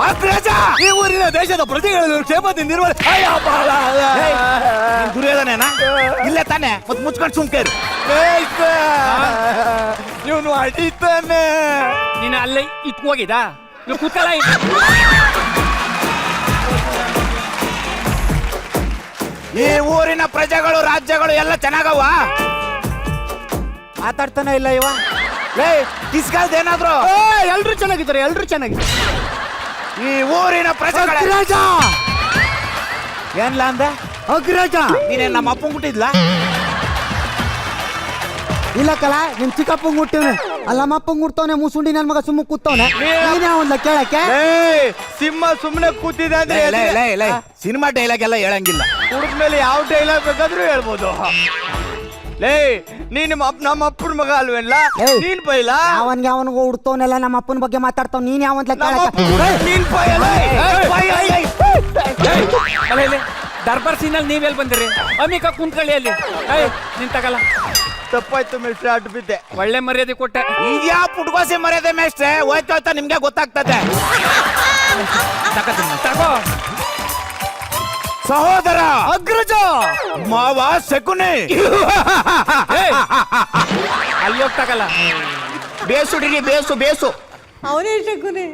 ಅಗ್ರಜ, ಈ ಊರಿನ ದೇಶದ ಪ್ರಜೆಗಳನ್ನು ಕ್ಷೇಮದಿಂದ ದುರ್ಯೋಧನೇನಾ? ಇಲ್ಲೇ ತಾನೆ, ಮತ್ತೆ ಮುಚ್ಕೊಂಡು ಸುಮ್ಕೇರು. ಇವನು ಅಡಿತಾನೆ. ನೀನು ಅಲ್ಲೇ ಇಟ್ಕೋಗಿದ ಕೂತಲ್ಲ. ಈ ಊರಿನ ಪ್ರಜೆಗಳು ರಾಜ್ಯಗಳು ಎಲ್ಲ ಚೆನ್ನಾಗವ. ಮಾತಾಡ್ತಾನೆ ಇಲ್ಲ ಇವ. ಏನಾದ್ರು ಎಲ್ರು ಚೆನ್ನಾಗಿದ್ದಾರೆ, ಎಲ್ರು ಚೆನ್ನಾಗಿದ್ದಾರೆ. ಈ ಊರಿನ ಪ್ರಜೆಗಳ ಅಗ್ರಜ ಏನ್ಲ ಅಂದ? ಅಗ್ರಜ ನೀನೇನ್ ನಮ್ಮ ಅಪ್ಪಂಗ್ ಹುಟ್ಟಿದ್ಲ? ಇಲ್ಲ ಕಲ, ನಿಮ್ ಚಿಕ್ಕಪ್ಪಂಗ್ ಹುಟ್ಟಿವ್ನು. ಅಲ್ಲ ನಮ್ಮಪ್ಪಂಗ್ ಹುಡ್ತವನೆ ಮುಸುಂಡಿ ನನ್ ಮಗ ಸುಮ್ಮ ಕೂತವನೆ ನೀನೇ ಒಂದ ಕೇಳಕ್ಕೆ ಸಿಂಹ ಸುಮ್ನೆ ಕೂತಿದೆ ಅಂದ್ರೆ ಸಿನಿಮಾ ಡೈಲಾಗ್ ಎಲ್ಲ ಹೇಳಂಗಿಲ್ಲ. ಹುಡುಗ್ಮೇಲೆ ಯಾವ ಡೈಲಾಗ್ ಬೇಕಾದ್ರೂ ಹೇಳ್ಬೋದು. ಲೇ ನೀನ್ ನಮ್ಮ ಅಪ್ಪನ ಮಗ ಅಲ್ವೇನ್ಲ, ನೀನ್ ಬೈಲ ಅವನ್ಗೆ ಅವನಿಗೂ ಹುಡ್ತವನೆಲ್ಲ ನಮ್ಮ ಅಪ್ಪನ ಬಗ್ಗೆ ಮಾತಾಡ್ತಾವ್ ನೀನ್ ಯಾವಂತ ಕೇಳಕ್ಕೆ ನೀನ್ ದರ್ಬಾರ್ ಸೀನಲ್ಲಿ ನೀವೆಲ್ಲಿ ಬಂದಿರಿ? ಅಮಿಕ ಕುಂತ್ಕೊಳ್ಳಿ ಅಲ್ಲಿ. ನಿನ್ ತಗಲ್ಲ. ತಪ್ಪಾಯ್ತು ಮೇಷ್ಟ್ರೆ, ಅಡ್ಡ ಬಿದ್ದೆ. ಒಳ್ಳೆ ಮರ್ಯಾದೆ ಕೊಟ್ಟೆ. ಇದ್ಯಾ ಪುಟ್ಕೋಸೆ ಮರ್ಯಾದೆ ಮೇಷ್ಟ್ರೆ, ಹೋಯ್ತಾ ನಿಮ್ಗೆ ಗೊತ್ತಾಗ್ತದೆ. ತಗೋ ಸಹೋದರ ಅಗ್ರಜ ಮಾವ ಸೆಕುನೆ. ಅಲ್ಲಿ ಹೋಗ್ತಾಗಲ್ಲ. ಬೇಸುಡಿಗೆ ಬೇಸು ಬೇಸು. ಅವನೇ ಶಕುನೆ.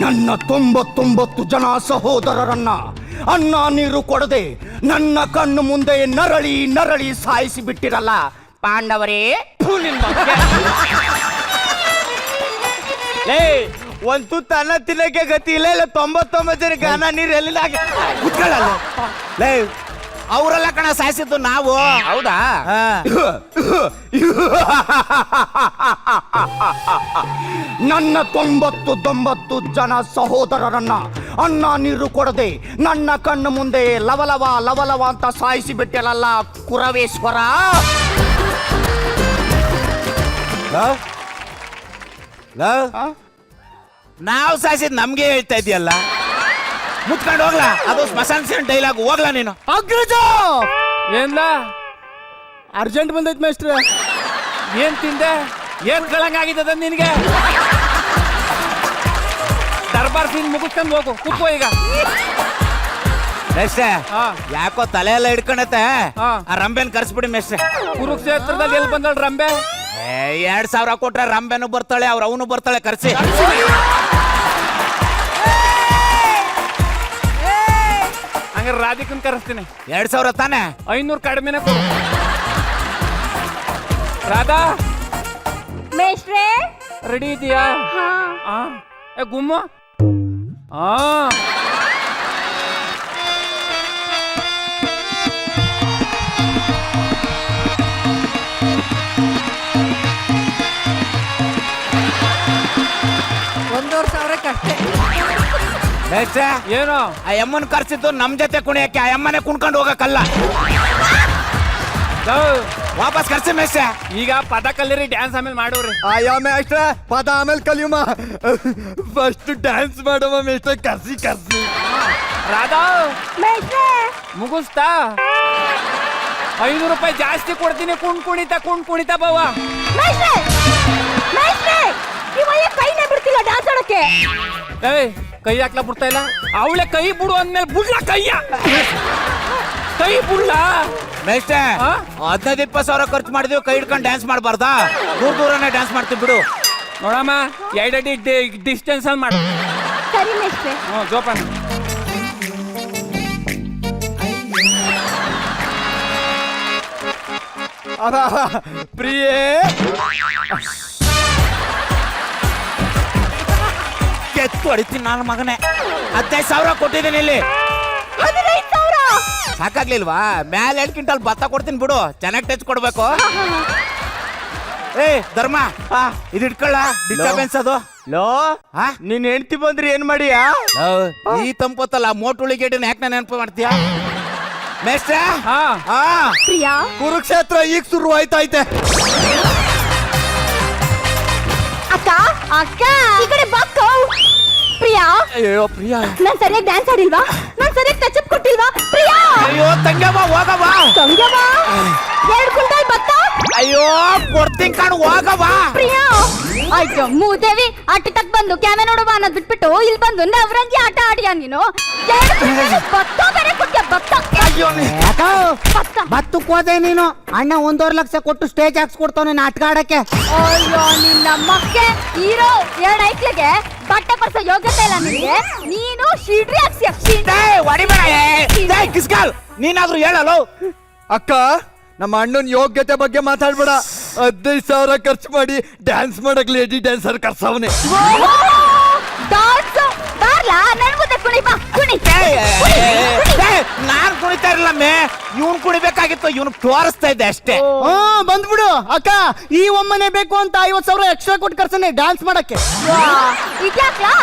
ನನ್ನ 99 ಜನ ಸಹೋದರರನ್ನ ಅನ್ನ ನೀರು ಕೊಡದೆ ನನ್ನ ಕಣ್ಣು ಮುಂದೆ ನರಳಿ ನರಳಿ ಸಾಯಿಸಿ ಬಿಟ್ಟಿರಲ್ಲ ಪಾಂಡವರೇ. ಲೇ ಒಂದ್ ತುತ್ತು ಅನ್ನ ತಿನ್ನಕ್ಕೆ ಗತಿ ಇಲ್ಲ. 99 ಜನಕ್ಕೆ ಅನ್ನ ನೀರು ಎಲ್ಲಿಂದ ಕುತ್ಕೊಳ್ಳಲ್ಲ. ಲೇ ಅವರೆಲ್ಲ ಕಣ ಸಾಯಿಸಿದ್ದು ನಾವು. ಹೌದಾ? ನನ್ನ 99 ಜನ ಸಹೋದರರನ್ನ ಅನ್ನ ನೀರು ಕೊಡದೆ ನನ್ನ ಕಣ್ಣು ಮುಂದೆ ಲವಲವ ಲವಲವ ಅಂತ ಸಾಯಿಸಿ ಬಿಟ್ಟಿರಲ್ಲ ಕುರವೇಶ್ವರ. ನಾವು ಸಾಯಿಸಿದ್ ನಮ್ಗೆ ಹೇಳ್ತಾ ಇದೆಯಲ್ಲ, ಮುತ್ಕೊಂಡು ಹೋಗ್ಲಾ? ಅದು ಸ್ಮಶಾನ ಡೈಲಾಗ್. ಹೋಗ್ಲಾ ನೀನು? ಅಗ್ರಜ ಏನ್ಲ ಅರ್ಜೆಂಟ್ ಬಂದೈತ್ ಮೇಷ್ಟ್ರೆ. ಏನ್ ತಿಂದೆ? ಏನ್ ಕಳಂಗಾಗಿದ್ದದ ನಿನ್ಗೆ? ದರ್ಬಾರ್ ಸೀನ್ ಮುಗಿಸ್ಕೊಂಡು ಹೋಗು. ಕೂತ್ಕೋ ಈಗ. ಮೇಷ್ಟ್ರೆ ಯಾಕೋ ತಲೆ ಎಲ್ಲ ಹಿಡ್ಕೊಂಡತೆ. ಆ ರಂಬೆನ್ ಕರ್ಸ್ಬಿಡಿ ಮೇಷ್ಟ್ರೆ. ಕುರುಕ್ಷೇತ್ರದಲ್ಲಿ ಎಲ್ಲಿ ಬಂದಳ ರಂಬೆ? 2000 ಕೊಟ್ರೆ ರಂಬೆನು ಬರ್ತಾಳೆ, ಅವನು ಬರ್ತಾಳೆ. ಕರ್ಸಿ. ಹಂಗಾರೆ ರಾಧಿಕನ್ ಕರೆಸ್ತೀನಿ. 2000 ತಾನೆ? 500 ಕಡಿಮೆನೆ ಕೊಡು. ರಾಧಾ ಮೇಷ್ಟ್ರೆ ರೆಡಿ ಇದೆಯಾ? ಗುಮ್ಮ. ಏನು ಆ ಅಮ್ಮನ್ ಕರ್ಸಿದ್ದು ನಮ್ ಜೊತೆ ಕುಣಿಯಕ್ಕೆ? ಆ ಅಮ್ಮನೆ ಕುಣ್ಕೊಂಡು ಹೋಗಕ್ಕಲ್ಲ. ವಾಪಸ್ ಕರ್ಸಿ ಮೇಷ್ಟ್ರೆ. ಈಗ ಪದ ಕಲಿರಿ, ಡ್ಯಾನ್ಸ್ ಆಮೇಲೆ ಮಾಡೋರಿ. ಅಯ್ಯೋ ಮೇಷ್ಟ್ರೆ, ಪದ ಆಮೇಲೆ ಕಲಿಯುಮ, ಫಸ್ಟ್ ಡ್ಯಾನ್ಸ್ ಮಾಡಮ್ಮ ಮೇಷ್ಟ್ರೆ. ಕರ್ಸಿ ಕರ್ಸಿ. ರಾಧಾ ಮೇಷ್ಟ್ರೆ ಮುಗಿಸ್ತಾ? 500 ರೂಪಾಯಿ ಜಾಸ್ತಿ ಕೊಡ್ತೀನಿ. ಕುಣಿತಾ ಬಾವ. ಮೇಷ್ಟ್ರೆ ಮೇಷ್ಟ್ರೆ ಇವಯ್ಯ ಕೈನೇ ಬಿಡ್ತಿಲ್ಲ ಡ್ಯಾನ್ಸ್ ಆಡಕ್ಕೆ. ಏಯ್ ಕೈ ಹಾಕ್ಲಾ ಬಿಡ್ತಾ ಇಲ್ಲ. ಅವಳೆ ಕೈ ಬಿಡು ಅಂದ್ಮೇಲೆ ಬಿಡ್ಲಾ ಕೈಯ? ಕೈ ಬಿಡ್ಲಾ ಮೇಷ್ಟ್ರೆ? 15-20 ಖರ್ಚು ಮಾಡಿದ್ವಿ, ಕೈ ಹಿಡ್ಕೊಂಡು ಡ್ಯಾನ್ಸ್ ಮಾಡಬಾರ್ದಾ? ದೂರನೇ ಡ್ಯಾನ್ಸ್ ಮಾಡ್ತೀವಿ ಬಿಡು. ನೋಡಮ್ಮ 2 ಅಡಿ ಡಿಸ್ಟೆನ್ಸ್ ಅಲ್ಲಿ ಮಾಡು. ಸರಿ ಮೇಷ್ಟ್ರೆ. ಜೋಪಾನ. ಪ್ರಿಯೇ ಕೆತ್ತು ಹೊಡಿತೀನಿ ನಾನು ಮಗನೇ. 15,000 ಕೊಟ್ಟಿದ್ದೀನಿ ಇಲ್ಲಿ. 15,000 ಸಾಕಾಗ್ಲಿಲ್ವಾ? ಮೇಲೆ 2 ಕ್ವಿಂಟಲ್ ಭತ್ತ ಕೊಡ್ತೀನಿ ಬಿಡು. ಚೆನ್ನಾಗಿ ಟಚ್ ಕೊಡ್ಬೇಕು. ಏ ಧರ್ಮ, ಇದು ಇಟ್ಕೊಳ್ಳ. ಡಿಸ್ಟರ್ಬೆನ್ಸ್ ಅದು. ಲೋ ನೀನ್ ಹೆಂಡ್ತಿ ಬಂದ್ರಿ ಏನ್ ಮಾಡಿಯಾ? ಈ ತಂಪತ್ತಲ್ಲ ಮೋಟುಳಿಗೆಡ್ನ ಯಾಕೆ ನಾನು ನೆನಪು ಮಾಡ್ತೀಯಾ ಮೇಷ್ಟ್ರೆ? ಪ್ರಿಯಾ ಕುರುಕ್ಷೇತ್ರ ಈಗ ಶುರು ಆಯ್ತೈತೆ. ಅಕ್ಕ ಅಕ್ಕ ಈ ಕಡೆ ಬಾಕೋ. ಪ್ರಿಯಾ ಅಯ್ಯೋ ಪ್ರಿಯಾ, ನಾನ್ ಸರಿಯಾಗಿ ಡ್ಯಾನ್ಸ್ ಆಡಿಲ್ವಾ? ನಾನ್ ಸರಿಯಾಗಿ ಟಚ್ ಅಪ್ ಕೊಟ್ಟಿಲ್ವಾ? ಪ್ರಿಯಾ ಅಯ್ಯೋ ತಂಗವ್ವ ಹೋಗವ್ವ. ತಂಗವ್ವ 2 ಕ್ವಿಂಟಲ್ ಭತ್ತ. ಅಯ್ಯೋ ಕೊಡ್ತೀನಿ ಕಾಣು, ಹೋಗವ್ವ. ಪ್ರಿಯಾ ಆಯ್ತು ಮೂದೇವಿ ಆಟ ತಕ್ ಬಂದು ಕ್ಯಾಮೆ ನೋಡುವ ಅನ್ನೋದು ಬಿಟ್ಬಿಟ್ಟು ಇಲ್ಲಿ ಬಂದು ನವರಂಗಿ ಆಟ ಆಡಿಯಾ ನೀನು? 2 ಕ್ವಿಂಟಲ್ ಭತ್ತ ಬೇರೆ ಕೊಟ್ಟಿಯ. ಭತ್ತ ಭತ್ತಕ್ಕೆ ಹೋದೆ ನೀನು. ಅಣ್ಣ 1.5 ಲಕ್ಷ ಕೊಟ್ಟು ಸ್ಟೇಜ್ ಹಾಕ್ಸ್ಕೊಡ್ತಾನೆ ನಾಟಕ ಆಡಕ್ಕೆ. ಅಯ್ಯೋ ನಿನ್ನ ಮಕ್ಕೆ ಹೀರೋ 2 ಐಕ್ಳಿಗೆ ಬಟ್ಟೆ ಪರ್ಸ ಯೋಗ್ಯತೆ ಇಲ್ಲ ನಿನ್ಗೆ. ನೀನು ಶಿಡ್ರಿ ಹಾಕ್ಸಿ. ಕಿಸ್ಕಾಲ್ ನೀನಾದ್ರೂ ಹೇಳಲು. ಅಕ್ಕ, ನಮ್ಮ ಅಣ್ಣನ ಯೋಗ್ಯತೆ ಬಗ್ಗೆ ಮಾತಾಡ್ಬೇಡ. 15,000 ಖರ್ಚು ಮಾಡಿ ಡ್ಯಾನ್ಸ್ ಮಾಡಕ್ ಲೇಡಿ ಡ್ಯಾನ್ಸರ್ ಕರ್ಸವನೆ. ಡಾನ್ಸ್ ಬಾರ್ಲಾ ನನ್ ಮುಂದೆ ಕುಣಿ ಬಾ ಕುಣಿ ನಾನ್ ಕುಣಿತಾ ಇರಲಮ್ಮೆ, ಇವನ್ ಕುಣಿಬೇಕಾಗಿತ್ತು, ಇವನ್ ತೋರಿಸ್ತಾ ಇದ್ದೆ ಅಷ್ಟೇ. ಬಂದ್ಬಿಡು ಅಕ್ಕ, ಈ ಒಮ್ಮನೆ ಬೇಕು ಅಂತ 50,000 ಎಕ್ಸ್ಟ್ರಾ ಕೊಟ್ಟು ಕರ್ಸನೆ ಡ್ಯಾನ್ಸ್ ಮಾಡಕ್ಕೆ. ಇದ್ಯಾಕ್ಲಾ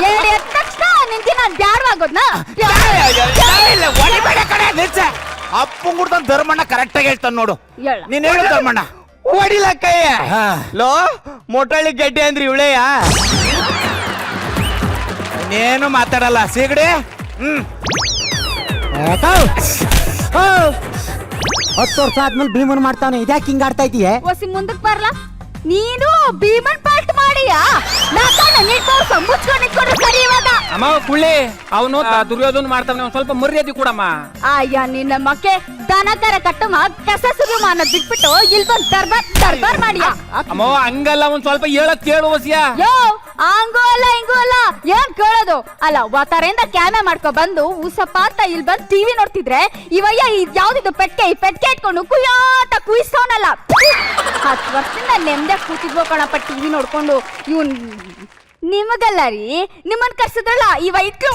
ಎದ್ದ ತಕ್ಷಣ ನಿಂತಿ ನಾನ್ ಬ್ಯಾಡ್ವಾಗೋದ್ನ ಹೊಡಿಬೇಡ ಕಡೆ ನಿಲ್ಸ. ಅಪ್ಪಂಗ್ ಗುಡ್ದ ಧರ್ಮಣ್ಣ ಕರೆಕ್ಟ್ ಆಗಿ ಹೇಳ್ತಾನ ನೋಡು. ಹೇಳ. ನೀನ್ ಹೇಳು ಧರ್ಮಣ್ಣ. ಹೊಡಿಲ ಕೈಯ ಲೋ ಮೊಟ್ಟಳ್ಳಿ ಗಡ್ಡೆ ಅಂದ್ರೆ ಇವಳೆಯ. ಇನ್ನೇನು ಮಾತಾಡಲ್ಲ ಸೀಗಡಿ. 10 ವರ್ಷ ಆದ್ಮೇಲೆ ಭೀಮನ್ ಮಾಡ್ತಾವನೆ, ಇದ್ಯಾಕೆ ಹಿಂಗ್ ಆಡ್ತಾ ಇದೀಯ? ಒಸಿ ಮುಂದಕ್ ಬರ್ಲಾ. ನೀನು ಭೀಮನ್ ಪಾಲ್ಟ್ ಮಾಡಿಯಾ? ಮುಚ್ಕೊಂಡು ನಿಂತ್ಕೊಂಡ್ರೆ ಸರಿ ಇವಾಗ. ಅಮ್ಮ ಕುಳ್ಳಿ ಅವನು ದುರ್ಯೋಧನ ಮಾಡ್ತಾನೆ, ಒಂದ್ ಸ್ವಲ್ಪ ಮರ್ಯಾದೆ ಕೊಡಮ್ಮ. ಅಯ್ಯ ನಿನ್ನ ಮಕ್ಕೆ ದನ ತರ ಕಟ್ಟಮ್ಮ ಕಸ ಸುರು ಅನ್ನೋದ್ ಬಿಟ್ಬಿಟ್ಟು ಇಲ್ಲಿ ಬಂದ್ ದರ್ಬಾರ್ ಮಾಡಿಯಾ? ಅಮ್ಮ ಹಂಗಲ್ಲ, ಒಂದ್ ಸ್ವಲ್ಪ ಹೇಳಕ್ ಕೇಳು ವಸಿಯ. ಯೋ ಹಂಗೂ ಅಲ್ಲ ಹಿಂಗೂ ಅಲ್ಲ, ಏನ್ ಕೇಳೋದು ಅಲ್ಲ. ಒತ್ತಾರೆಯಿಂದ ಕ್ಯಾಮೆ ಮಾಡ್ಕೊ ಬಂದು ಉಸಪ್ಪ ಅಂತ ಇಲ್ಲಿ ಬಂದ್ ಟಿವಿ ನೋಡ್ತಿದ್ರೆ ಇವಯ್ಯ ಯಾವ್ದಿದ್ದು ಪೆಟ್ಕೆ ಇಟ್ಕೊಂಡು ಕುಯ್ಯಾಟ ಕುಯ್ಸೋನಲ್ಲ. 10 ವರ್ಷದಿಂದ ನೆಮ್ಮದಿ ಕೂತಿದ್ವೋ ಕಣಪ್ಪ ಟಿವಿ ನೋಡ್ಕೊಂಡು. ಇವನ್ ನಿಮಗಲ್ಲ ರೀ, ನಿಮ್ಮನ್ ಕರ್ಸಿದ್ರಲ್ಲ ಇವ ಇಟ್ಲು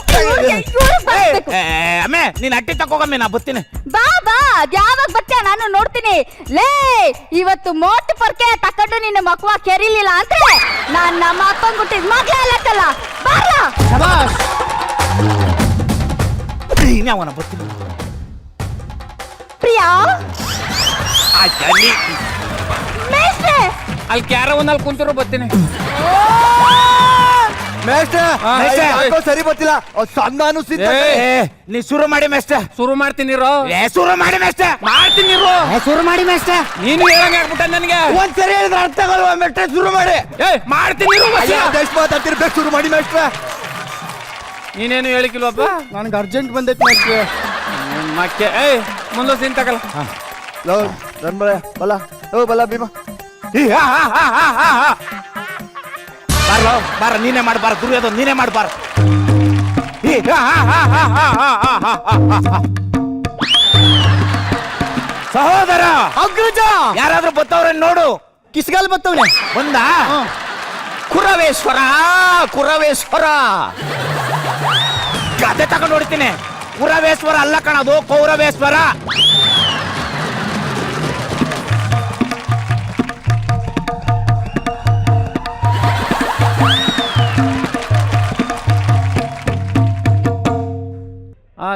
ಅಮ್ಮೆ ನೀನ್ ಅಟ್ಟಿ ತಕೋಗಮ್ಮೆ, ನಾ ಬತ್ತೀನಿ. ಬಾ ಬಾ ಯಾವಾಗ ಬತ್ತೆ ನಾನು ನೋಡ್ತೀನಿ. ಲೇ ಇವತ್ತು ಮೋಟ್ ಪರ್ಕೆ ತಕೊಂಡು ನಿನ್ನ ಮಕ್ವ ಕೆರಿಲಿಲ್ಲ ಅಂದ್ರೆ ನಾನ್ ನಮ್ಮ ಅಪ್ಪನ್ ಗುಟ್ಟಿದ್ ಮಗ್ಲೇ ಅಲ್ಲತ್ತಲ್ಲ. ಬಾರ್ಲ ಅವನ ಬತ್ತೀನಿ. ಪ್ರಿಯಾ ಮೇಷ್ಟ್ರೆ ಅಲ್ಲಿ ಕ್ಯಾರ ಒಂದಲ್ಲಿ ಕುಂತಿರೋ ಬತ್ತೀನಿ. ಸರಿ ಗೊತ್ತಿಲ್ಲ ಸಣ್ಣಾನು ನೀ ಶುರು ಮಾಡಿ ಮೇಷ್ಟ. ಶುರು ಮಾಡ್ತೀನಿ ಶುರು ಮಾಡಿ ಮೇಷ್ಟ. ಮಾಡ್ತೀನಿ ಶುರು ಮಾಡಿ ಮೇಷ್ಟ್ರೆ. ನೀನು ಹೇಳಂಗ ಆಗ್ಬಿಟ್ಟ ನನಗೆ. ಒಂದ್ಸರಿ ಹೇಳಿದ್ರೆ ಅರ್ಥ ಆಗಲ್ವಾ ಮೇಷ್ಟ್ರೆ? ಶುರು ಮಾಡಿ. ಮಾಡ್ತೀನಿ ಎಷ್ಟು ಮಾತಾಡ್ತಿರ್ಬೇಕು, ಶುರು ಮಾಡಿ ಮೇಷ್ಟ್ರೆ. ನೀನೇನು ಹೇಳಿಕಿಲ್ವಪ್ಪ? ನನಗೆ ಅರ್ಜೆಂಟ್ ಬಂದೈತಿ ಮೇಷ್ಟ್ರೆ. ಮಕ್ಕೆ ಮುಂದೆ ಸೀನ್ ತಗಲ್ಲ. ಬಲ ಬಲ ಭೀಮ ಬಾರ್ಲೋ ಬಾರ, ನೀನೇ ಮಾಡ್ಬಾರ ದುರ್ಯೋಧನ, ನೀನೇ ಮಾಡ್ಬಾರ. ಸಹೋದರ ಅಗ್ರಜ ಯಾರಾದ್ರೂ ಬತ್ತವ್ರೆ ನೋಡು. ಕಿಸ್ಗಾಲ್ ಬತ್ತವನೆ ಬಂದ ಕುರವೇಶ್ವರ. ಕುರವೇಶ್ವರ ಕತೆ ತಗೊಂಡು ಹೊಡಿತೀನಿ. ಕುರವೇಶ್ವರ ಅಲ್ಲ ಕಣದು, ಕೌರವೇಶ್ವರ.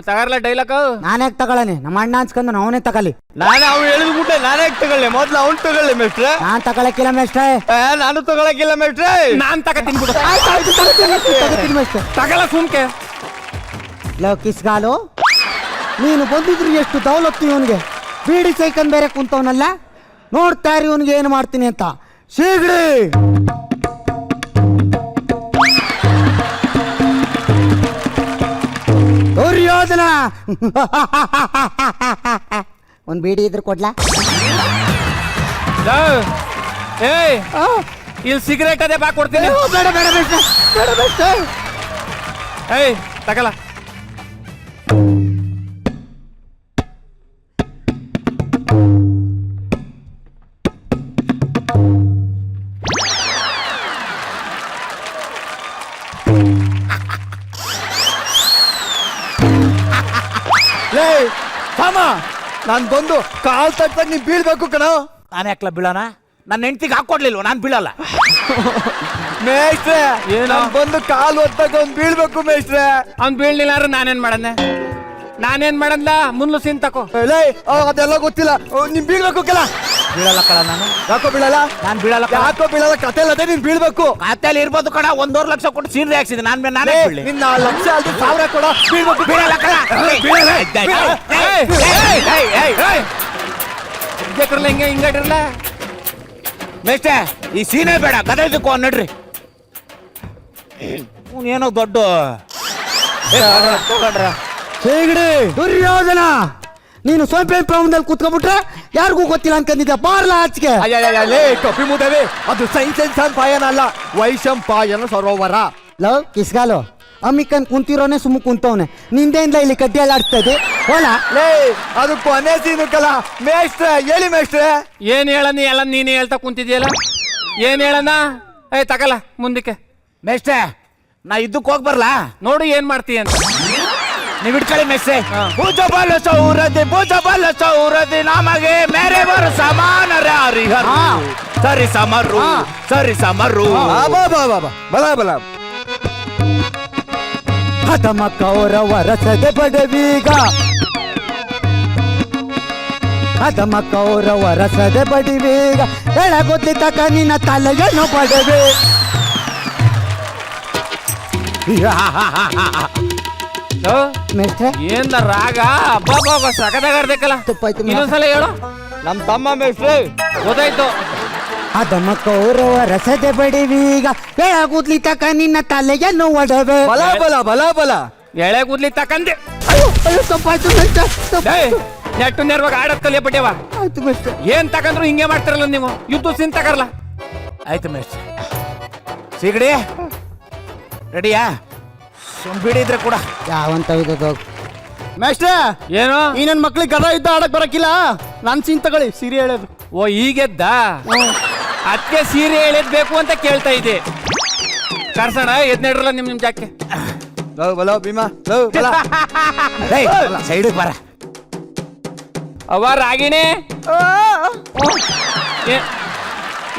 ತಗರ್ಲ ಡೈಲಾಗ್ ನಾನೇ ತಗೊಳ್ಳನೆ, ನಮ್ಮ ಅಣ್ಣ ಅನ್ಸ್ಕೊಂಡು ಅವನೇ ತಗೊಳ್ಳಿ. ನಾನೇ ಅವ್ನು ಹೇಳಿದ್ಬಿಟ್ಟೆ, ನಾನೇ ತಗೊಳ್ಳಿ. ಮೊದ್ಲು ಅವ್ನು ತಗೊಳ್ಳಿ ಮೇಷ್ಟ್ರೆ. ನಾನ್ ತಗೊಳಕಿಲ್ಲ ಮೇಷ್ಟ್ರೆ. ನಾನು ತಗೊಳಕಿಲ್ಲ ಮೇಷ್ಟ್ರೆ. ನಾನ್ ತಗತೀನಿ ಬಿಡು. ತಗೋತೀನಿ ಮೇಷ್ಟ್ರೆ. ತಗಲ ಸುಮ್ಕೆ. ಲೋ ಕಿಸ್ಗಾಲು, ನೀನು ಬಂದಿದ್ರು ಎಷ್ಟು ದೌಲತ್ತು ಇವನಿಗೆ. ಬೀಡಿ ಸೈಕನ್ ಬೇರೆ ಕುಂತವನಲ್ಲ, ನೋಡ್ತಾ ಇರಿ ಇವನಿಗೆ ಏನು ಮಾಡ್ತೀನಿ ಅಂತ. ಶೀಘ್ರ ದುರ್ಯೋಧನ ಒಂದ್ ಬೀಡಿ ಇದ್ರೆ ಕೊಡ್ಲಾ? ಏಯ್ ಇಲ್ಲಿ ಸಿಗರೇಟ್ ಅದೇ ಬಾ ಕೊಡ್ತೀನಿ. ಬೇಡ ಬೇಡ ಬೇಡ ಬೇಡ ಬೇಡ. ಏಯ್ ತಗಲ. ನಾನ್ ಬಂದು ಕಾಲ್ ತಟ್ಟಾಗ ನೀನ್ ಬೀಳ್ಬೇಕು ಕಣ. ನಾನು ಯಾಕಲ ಬೀಳೋಣ? ನನ್ನ ಹೆಂಡತಿಗೆ ಹಾಕೊಡ್ಲಿಲ್ವ? ನಾನು ಬೀಳಲ್ಲ ಮೇಷ್ಟ್ರೆ. ನಾನ್ ಬಂದು ಕಾಲ್ ಒತ್ತಾಗ ಅವ್ನ್ ಬೀಳ್ಬೇಕು ಮೇಷ್ಟ್ರೆ. ಅವ್ನ್ ಬೀಳ್ಲಿಲ್ಲ ಅಂದ್ರೆ ನಾನೇನ್ ಮಾಡಂದ? ಮುನ್ಲು ಸೀನ್ ತಕೋ. ಅದೆಲ್ಲ ಗೊತ್ತಿಲ್ಲ, ನೀನ್ ಬೀಳ್ಬೇಕು ಕೆಲ. ಬೀಳಲ್ಲ ಕಳ ನಾನು. ಯಾಕೋ ಬೀಳಲ್ಲ? ನಾನ್ ಬೀಳಲ್ಲ. ಯಾಕೋ ಬೀಳಲ್ಲ? ಕತೆ ಅಲ್ಲದೆ ನೀನ್ ಬೀಳ್ಬೇಕು. ಖಾತೆಯಲ್ಲಿ ಇರ್ಬೋದು ಕಣ. 1.5 ಲಕ್ಷ ಕೊಟ್ಟು ಸೀರೆ ಹಾಕ್ಸಿದೆ. ನಾನೇ ಬೀಳ್ಲಿ? ನಿನ್ನ ಲಕ್ಷ ಅಲ್ದು 1000 ಕೊಡ. ಬೀಳ್ಬೇಕು. ಬೀಳಲ್ಲ ಕಳ. ಹಿಂಗಿರಲ್ಲ ಮೇಷ್ಟೆ. ಈ ಸೀನೆ ಬೇಡ, ಗದೆದಕ್ಕೋ ನಡ್ರಿ. ಏನೋ ದೊಡ್ಡ ದುರ್ಯೋಧನ, ನೀನು ಸೋಂಪೆ ಪ್ರಮಾಣದಲ್ಲಿ ಕೂತ್ಕೊಂಡ್ಬಿಟ್ರೆ ಯಾರಿಗೂ ಗೊತ್ತಿಲ್ಲ ಅನ್ಕೊಂಡಿದ್ದೆ. ಬಾರ್ಲಾ ಆಚೆಗೆ. ಕಪಿ ಮುದವೆ, ಅದು ಸೈನ್ಸ್ ಪಾಯನ ಅಲ್ಲ, ವೈಶಂಪಾಯನ ಸರೋವರ. ಲವ್ ಕಿಸ್ಗಾಲು, ಅಮ್ಮಿಕನ್ ಕುಂತಿರೋನೆ ಸುಮ್ಮ ಕುಂತವನೆ ನಿಂದೆಯಿಂದ ಇಲ್ಲಿ ಕಡ್ಡಿ ಆಡ್ತದೆ ಹೋಲ ಲೇ ಅದು ಕೊನೆ ಸೀನು ಕಲ ಮೇಷ್ಟ್ರೆ ಹೇಳಿ ಮೇಷ್ಟ್ರೆ. ಏನ್ ಹೇಳನಿ ಎಲ್ಲ ನೀನೇ ಹೇಳ್ತಾ ಕುಂತಿದ್ಯಲ್ಲ, ಏನ್ ಹೇಳನ? ತಗಲ ಮುಂದಕ್ಕೆ ಮೇಷ್ಟ್ರೆ ನಾ ಇದ್ದಕ್ಕೆ ಹೋಗಿ ಬರ್ಲಾ? ನೋಡು ಏನ್ ಮಾಡ್ತೀಯ ಅಂತ. ನೀವ್ ಇಟ್ಕೊಳ್ಳಿ ಮೇಷ್ಟ್ರೆ. ಭುಜ ಬಲ ಸೌರದಿ ನಮಗೆ ಮೇರೆ ಬರು ಸಮಾನರ ಹರಿಹರು ಸರಿ ಸಮರು ಬಲ ಬಲ ಹತಮ ಕೌರವರ ಸದೆ ಬಡವೀಗ ಹತಮ ಕೌರವರ ಸದೆ ಬಡಿವೀಗ ಎಳಗೊದ್ದಿ ತಕ ನಿನ್ನ ತಲೆಯನ್ನು ಪಡವೆ. ಮೇಷ್ಟ್ರೆ ಏನ್ ರಾಗ ಅಬ್ಬಾ ಸಕದಾಗರ್ಬೇಕಲ್ಲ. ತಪ್ಪಾಯ್ತು ಮೇಷ್ಟ್ರೆ. ಇನ್ನೊಂದ್ಸಲ ಹೇಳು. ನಮ್ ತಮ್ಮ ಮೇಷ್ಟ್ರೆ. ಗೊತ್ತಾಯ್ತು. ಹತಮ ಕೌರವರ ಸದೆ ಬಡಿವೀಗ ಎಳಗುದ್ಲಿ ತಕ ನಿನ್ನ ತಲೆಯನ್ನು ಒಡವೆ. ಬಲ ಬಲ ಬಲ ಬಲ ಎಳೆ ಕೂದ್ಲಿ ತಕಂದೆ. ಅಯ್ಯೋ ತಪ್ಪಾಯ್ತು ಮೇಷ್ಟ್ರೆ, ತಪ್ಪಾಯ್ತು. ನೆಟ್ಟು ನೇರವಾಗಿ ಆಡೋದ್ ಕಲಿಯಪಟ್ಟೆವ. ಆಯ್ತು ಮೇಷ್ಟ್ರೆ. ಏನ್ ತಕಂದ್ರು ಹಿಂಗೆ ಮಾಡ್ತಾರಲ್ಲ ನೀವು. ಯುದ್ಧ ಸಿನ್ ತಕರ್ಲ. ಆಯ್ತು ಮೇಷ್ಟ್ರೆ. ಸೀಗಡಿ ರೆಡಿಯಾ? ಬಿಡಿದ್ರೆ ಕೂಡ ಯಾವಂತ ಮೇಷ್ಟ್ರೆ ಏನು ಈ ನನ್ ಮಕ್ಳಿಗೆ ಗದ ಇದ್ದ ಆಡಕ್ ಬರಕಿಲ್ಲ. ನಾನ್ ಸೀನ್ ತಗೊಳ್ಳಿ ಸೀರೆ ಹೇಳೋದು. ಓ ಈಗೆದ್ದ ಅದಕ್ಕೆ ಸೀರೆ ಎಳೆದ್ ಬೇಕು ಅಂತ ಕೇಳ್ತಾ ಇದ್ದೆ. ಕರ್ಸಣ ಎದ್ನೇಡ್ರಲ್ಲ ನಿಮ್ ಜಾಕೆ. ಬಲ ಭೀಮಾ ಬಲ ಸೈಡ್ ಬರ. ಅವ ರಾಗಿಣಿ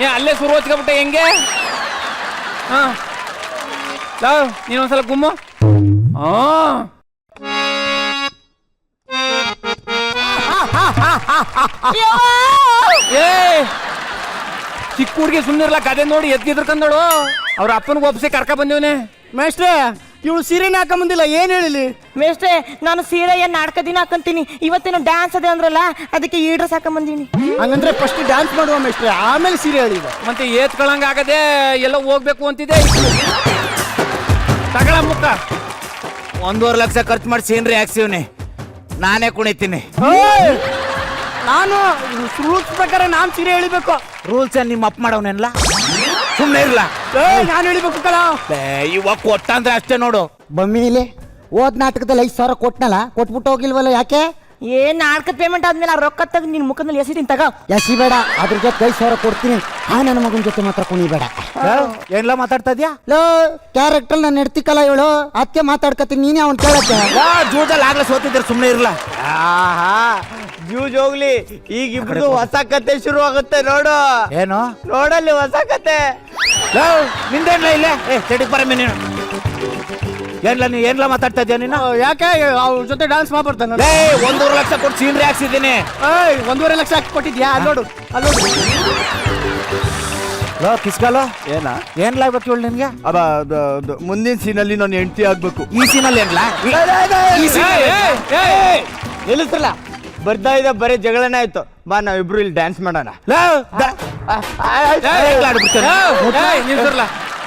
ಏ ಅಲ್ಲೇ ಶುರು ಹೊಚ್ಕೊಬಿಟ್ಟೆ ಹೆಂಗೆ? ಹಾ ನೀನೊಂದ್ಸಲ ಗುಮ್ಮು. ಏ ಚಿಕ್ಕ ಹುಡುಗಿ ಸುಮ್ಮನಿರ್ಲ ಕದೆ ನೋಡಿ ಎದ್ಗಿದ್ರಕಂದಳು. ಅವ್ರ ಅಪ್ಪನಿಗೆ ಒಪ್ಸಿ ಕರ್ಕ ಬಂದಿವನೆ. ಮೇಷ್ಟ್ರೆ ಇವಳು ಸೀರೆನೇ ಹಾಕ ಬಂದಿಲ್ಲ, ಏನ್ ಹೇಳಿಲಿ? ಮೇಷ್ಟ್ರೆ ನಾನು ಸೀರೆ ಏನ್ ನಾಟಕ ದಿನ ಹಾಕಂತೀನಿ. ಇವತ್ತೇನು ಡ್ಯಾನ್ಸ್ ಅದೇ ಅಂದ್ರಲ್ಲ, ಅದಕ್ಕೆ ಈ ಡ್ರೆಸ್ ಹಾಕೊಂಬಂದೀನಿ. ಹಂಗಂದ್ರೆ ಫಸ್ಟ್ ಡ್ಯಾನ್ಸ್ ಮಾಡುವ ಮೇಷ್ಟ್ರೆ, ಆಮೇಲೆ ಸೀರೆ ಹೇಳಿ. ಮತ್ತೆ ಏತ್ಕೊಳಂಗ ಆಗದೆ ಎಲ್ಲ ಹೋಗ್ಬೇಕು ಅಂತಿದೆ. ತಗಳ ಮುಕ್ಕ 1.5 ಲಕ್ಷ ಖರ್ಚು ಮಾಡಿ ಸೀನ್ರಿ ಹಾಕ್ಸಿವ್ನಿ. ನಾನೇ ಕುಣಿತೀನಿ. ನಾನು ರೂಲ್ಸ್ ಪ್ರಕಾರ ನಾನ್ ಸೀರೆ ಹೇಳಿಬೇಕು. ರೂಲ್ಸ್ ನಿಮ್ಮ ಅಪ್ ಮಾಡವನೆಲ್ಲ ಸುಮ್ಮನೆ ಇರ್ಲ. ನಾನು ಹೇಳಿಬೇಕು ಕಲ. ಇವಾಗ ಕೊಟ್ಟ ಅಂದ್ರೆ ಅಷ್ಟೇ ನೋಡು. ಬಮ್ಮಿಲಿ ಓದ್ ನಾಟಕದಲ್ಲಿ 5,000 ಕೊಟ್ನಲ್ಲ, ಕೊಟ್ಬಿಟ್ಟು ಹೋಗಿಲ್ವಲ್ಲ ಯಾಕೆ? ಏನ್ ನಾಟಕ ಪೇಮೆಂಟ್ ಆದ್ಮೇಲೆ ಆ ರೊಕ್ಕ ತೆಗೆದು ನಿನ್ ಮುಖದಲ್ಲಿ ಎಸಿತೀನಿ ತಗೋ. ಎಸಿ ಬೇಡ, ಅದ್ರ ಜೊತೆ 5,000 ಕೊಡ್ತೀನಿ. ನನ್ನ ಮಗನ ಜೊತೆ ಮಾತ್ರ ಕುಣಿಬೇಡ. ಏನ್ಲ ಮಾತಾಡ್ತಾ ಇದ್ಯಾ? ಲೋ ಕ್ಯಾರೆಕ್ಟರ್ ನಾನು ನೆಡ್ತಿಕಲ್ಲ ಇವಳು, ಅದಕ್ಕೆ ಮಾತಾಡ್ಕತೀನಿ. ನೀನೇ ಅವ್ನು ಕೇಳಕ್ಕೆ. ಜೂಜಲ್ಲಿ ಆಗ್ಲೇ ಸೋತಿದ್ರೆ ಸುಮ್ಮನೆ ಇರ್ಲ. ಜೂಜ್ ಹೋಗ್ಲಿ, ಈಗ ಇಬ್ರು ಹೊಸ ಕತೆ ಶುರು ಆಗುತ್ತೆ ನೋಡು. ಏನು ನೋಡಲ್ಲಿ ಹೊಸ ಕತೆ. ನಿಂದೇನ್ಲ ಇಲ್ಲೇ ಚಡಿಗೆ ಬರ ನೀನು. ಏನ್ಲ ಮಾತಾಡ್ತಾ ಇದ್ಯಾ ನೀನು? ಯಾಕೆ ಅವ್ರ ಜೊತೆ ಡ್ಯಾನ್ಸ್ ಮಾಡ್ಬಾರ್ತಾನ? 1.5 ಲಕ್ಷ ಕೊಟ್ಟು ಸೀನ್ರಿ ಹಾಕ್ಸಿದ್ದೀನಿ. 1.5 ಲಕ್ಷ ಹಾಕಿ ಕೊಟ್ಟಿದ್ಯಾ? ನೋಡು ಅಲ್ಲೋಡು. ಕಿಸ್ಕಾಲೋ ಏನ ಏನ್ಲ ಆಗ್ಬೇಕು ಹೇಳಿ ನಿನ್ಗೆ? ಮುಂದಿನ ಸೀನಲ್ಲಿ ನಾನು ಹೆಂಡತಿ ಆಗ್ಬೇಕು. ಈ ಸೀನಲ್ಲಿ ಏನ್ಲ? ನಿಲ್ಲಿಸ್ರಲ್ಲ, ಬರ್ತಾ ಇದ್ದ ಬರೀ ಜಗಳನೇ ಆಯ್ತು. ಬಾ ನಾವಿಬ್ರು ಇಲ್ಲಿ ಡ್ಯಾನ್ಸ್ ಮಾಡೋಣ.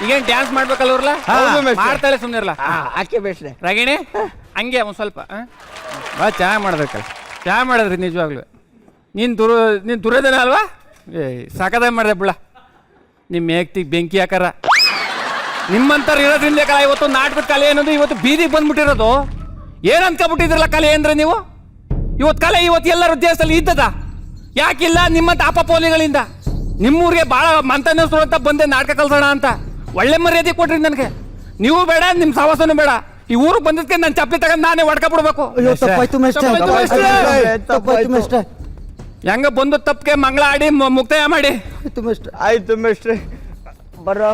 ಈಗೇನ್ ಡ್ಯಾನ್ಸ್ ಮಾಡ್ಬೇಕಲ್ವ್ರಲ್ಲ? ಮಾಡ್ತಾಳೆ ಸುಮ್ಮನಿರ್ಲ. ಆಕೆ ಬೇಸ್ರೆ ರಾಗಿಣಿ ಹಂಗೆ ಒಂದ್ ಸ್ವಲ್ಪ ಭಾಳ ಚೆನ್ನಾಗಿ ಮಾಡ್ಬೇಕಲ್ಲ. ಚೆನ್ನಾಗಿ ಮಾಡಿದ್ರಿ ನಿಜವಾಗ್ಲು. ನೀನ್ ದುರ್ಯೋಧನ ಅಲ್ವಾ? ಸಾಕದಾಗಿ ಮಾಡಿದೆ ಬಿಡ. ನಿಮ್ಮ ಏಕ್ತಿಗೆ ಬೆಂಕಿ ಹಾಕಾರ ನಿಮ್ಮಂತರ ಇರೋದ್ರಿಂದ ಕಲ ಇವತ್ತು ನಾಟಕದ ಕಲೆ ಅನ್ನೋದು ಇವತ್ತು ಬೀದಿಗೆ ಬಂದ್ಬಿಟ್ಟಿರೋದು. ಏನ್ ಅನ್ಕೊಬಿಟ್ಟಿದ್ರಲ್ಲ ಕಲೆ ಅಂದ್ರೆ ನೀವು? ಇವತ್ತು ಕಲೆ ಇವತ್ತು ಎಲ್ಲರ ದೇಶದಲ್ಲಿ ಇದ್ದದ ಯಾಕಿಲ್ಲ? ನಿಮ್ಮಂತ ಅಪಪೋಲಿಗಳಿಂದ ನಿಮ್ಮೂರಿಗೆ ಭಾಳ ಮಂತನಸ್ರು ಅಂತ ಬಂದೆ ನಾಟಕ ಕಲ್ಸೋಣ ಅಂತ. ಒಳ್ಳೆ ಮರ್ಯಾದೆ ಕೊಟ್ರಿ ನನಗೆ. ನೀವು ಬೇಡ, ನಿಮ್ಮ ಸಹವಾಸನೂ ಬೇಡ. ಈ ಊರಿಗೆ ಬಂದಕ್ಕೆ ನಾನು ಚಪ್ಪಲಿ ತಗೊಂಡು ನಾನೇ ಹೊಡ್ಕ ಬಿಡ್ಬೇಕು. ತಪ್ಪಾಯ್ತು ಮೇಷ್ಟ್ರೆ, ತಪ್ಪಾಯ್ತು ಮೇಷ್ಟ್ರೆ. ಹೆಂಗ ಬಂದು ತಪ್ಪಿಗೆ ಮಂಗಳ ಆಡಿ ಮುಕ್ತಾಯ ಮಾಡಿ. ಆಯ್ತು ಮೇಷ್ಟ್ರೆ. ಆಯ್ತು ಮೇಷ್ಟ್ರೆ ಬರೋ.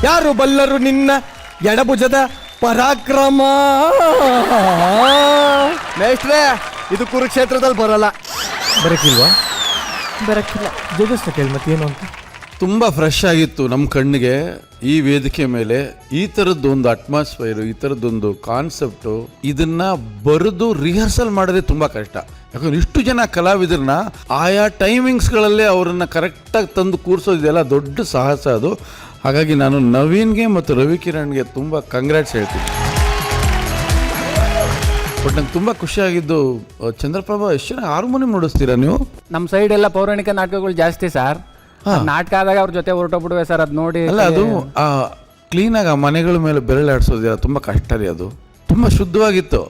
ಯಾರು ಬಲ್ಲರು ನಿನ್ನ ಎಡಭುಜದ ಪರಾಕ್ರಮ? ಮೇಷ್ಟ್ರೆ ಇದು ಕುರುಕ್ಷೇತ್ರದಲ್ಲಿ ಬರಲ್ಲ. ಬರಕಿಲ್ವಾ? ಬರಕ್ಕಿಲ್ಲ. ಜಗಸ್ನ ಕೇಳಿ ಮತ್ತೇನು ಅಂತ. ತುಂಬ ಫ್ರೆಶ್ ಆಗಿತ್ತು ನಮ್ಮ ಕಣ್ಣಿಗೆ. ಈ ವೇದಿಕೆ ಮೇಲೆ ಈ ಥರದ್ದೊಂದು ಅಟ್ಮಾಸ್ಫಿಯರು, ಈ ಥರದ್ದೊಂದು ಕಾನ್ಸೆಪ್ಟು, ಇದನ್ನ ಬರೆದು ರಿಹರ್ಸಲ್ ಮಾಡೋದೇ ತುಂಬ ಕಷ್ಟ. ಯಾಕಂದ್ರೆ ಇಷ್ಟು ಜನ ಕಲಾವಿದರನ್ನ ಆಯಾ ಟೈಮಿಂಗ್ಸ್ಗಳಲ್ಲೇ ಅವರನ್ನು ಕರೆಕ್ಟಾಗಿ ತಂದು ಕೂರಿಸೋದಿದೆಯಲ್ಲ, ದೊಡ್ಡ ಸಾಹಸ ಅದು. ಹಾಗಾಗಿ ನಾನು ನವೀನ್ಗೆ ಮತ್ತು ರವಿಕಿರಣ್ಗೆ ತುಂಬ ಕಂಗ್ರ್ಯಾಟ್ಸ್ ಹೇಳ್ತೀನಿ. ಬಟ್ ನಂಗೆ ತುಂಬ ಖುಷಿಯಾಗಿದ್ದು, ಚಂದ್ರಪ್ರಭಾ ಎಷ್ಟು ಚೆನ್ನಾಗಿ ಹಾರ್ಮೋನಿಯಂ ನುಡಿಸ್ತೀರಾ ನೀವು? ನಮ್ಮ ಸೈಡ್ ಎಲ್ಲ ಪೌರಾಣಿಕ ನಾಟಕಗಳು ಜಾಸ್ತಿ ಸರ್. ನಾಟಕ ಆದಾಗ ಅವ್ರ ಜೊತೆ ಹೊರಟೋಗ್ಬಿಡುವೆ ಸರ್, ಅದು ನೋಡಿ. ಅಲ್ಲ, ಅದು ಕ್ಲೀನಾಗಿ ಆ ಮನೆಗಳ ಮೇಲೆ ಬೆರಳಾಡ್ಸೋದಿಲ್ಲ, ತುಂಬ ಕಷ್ಟ ರೀ. ಅದು ತುಂಬ ಶುದ್ಧವಾಗಿತ್ತು.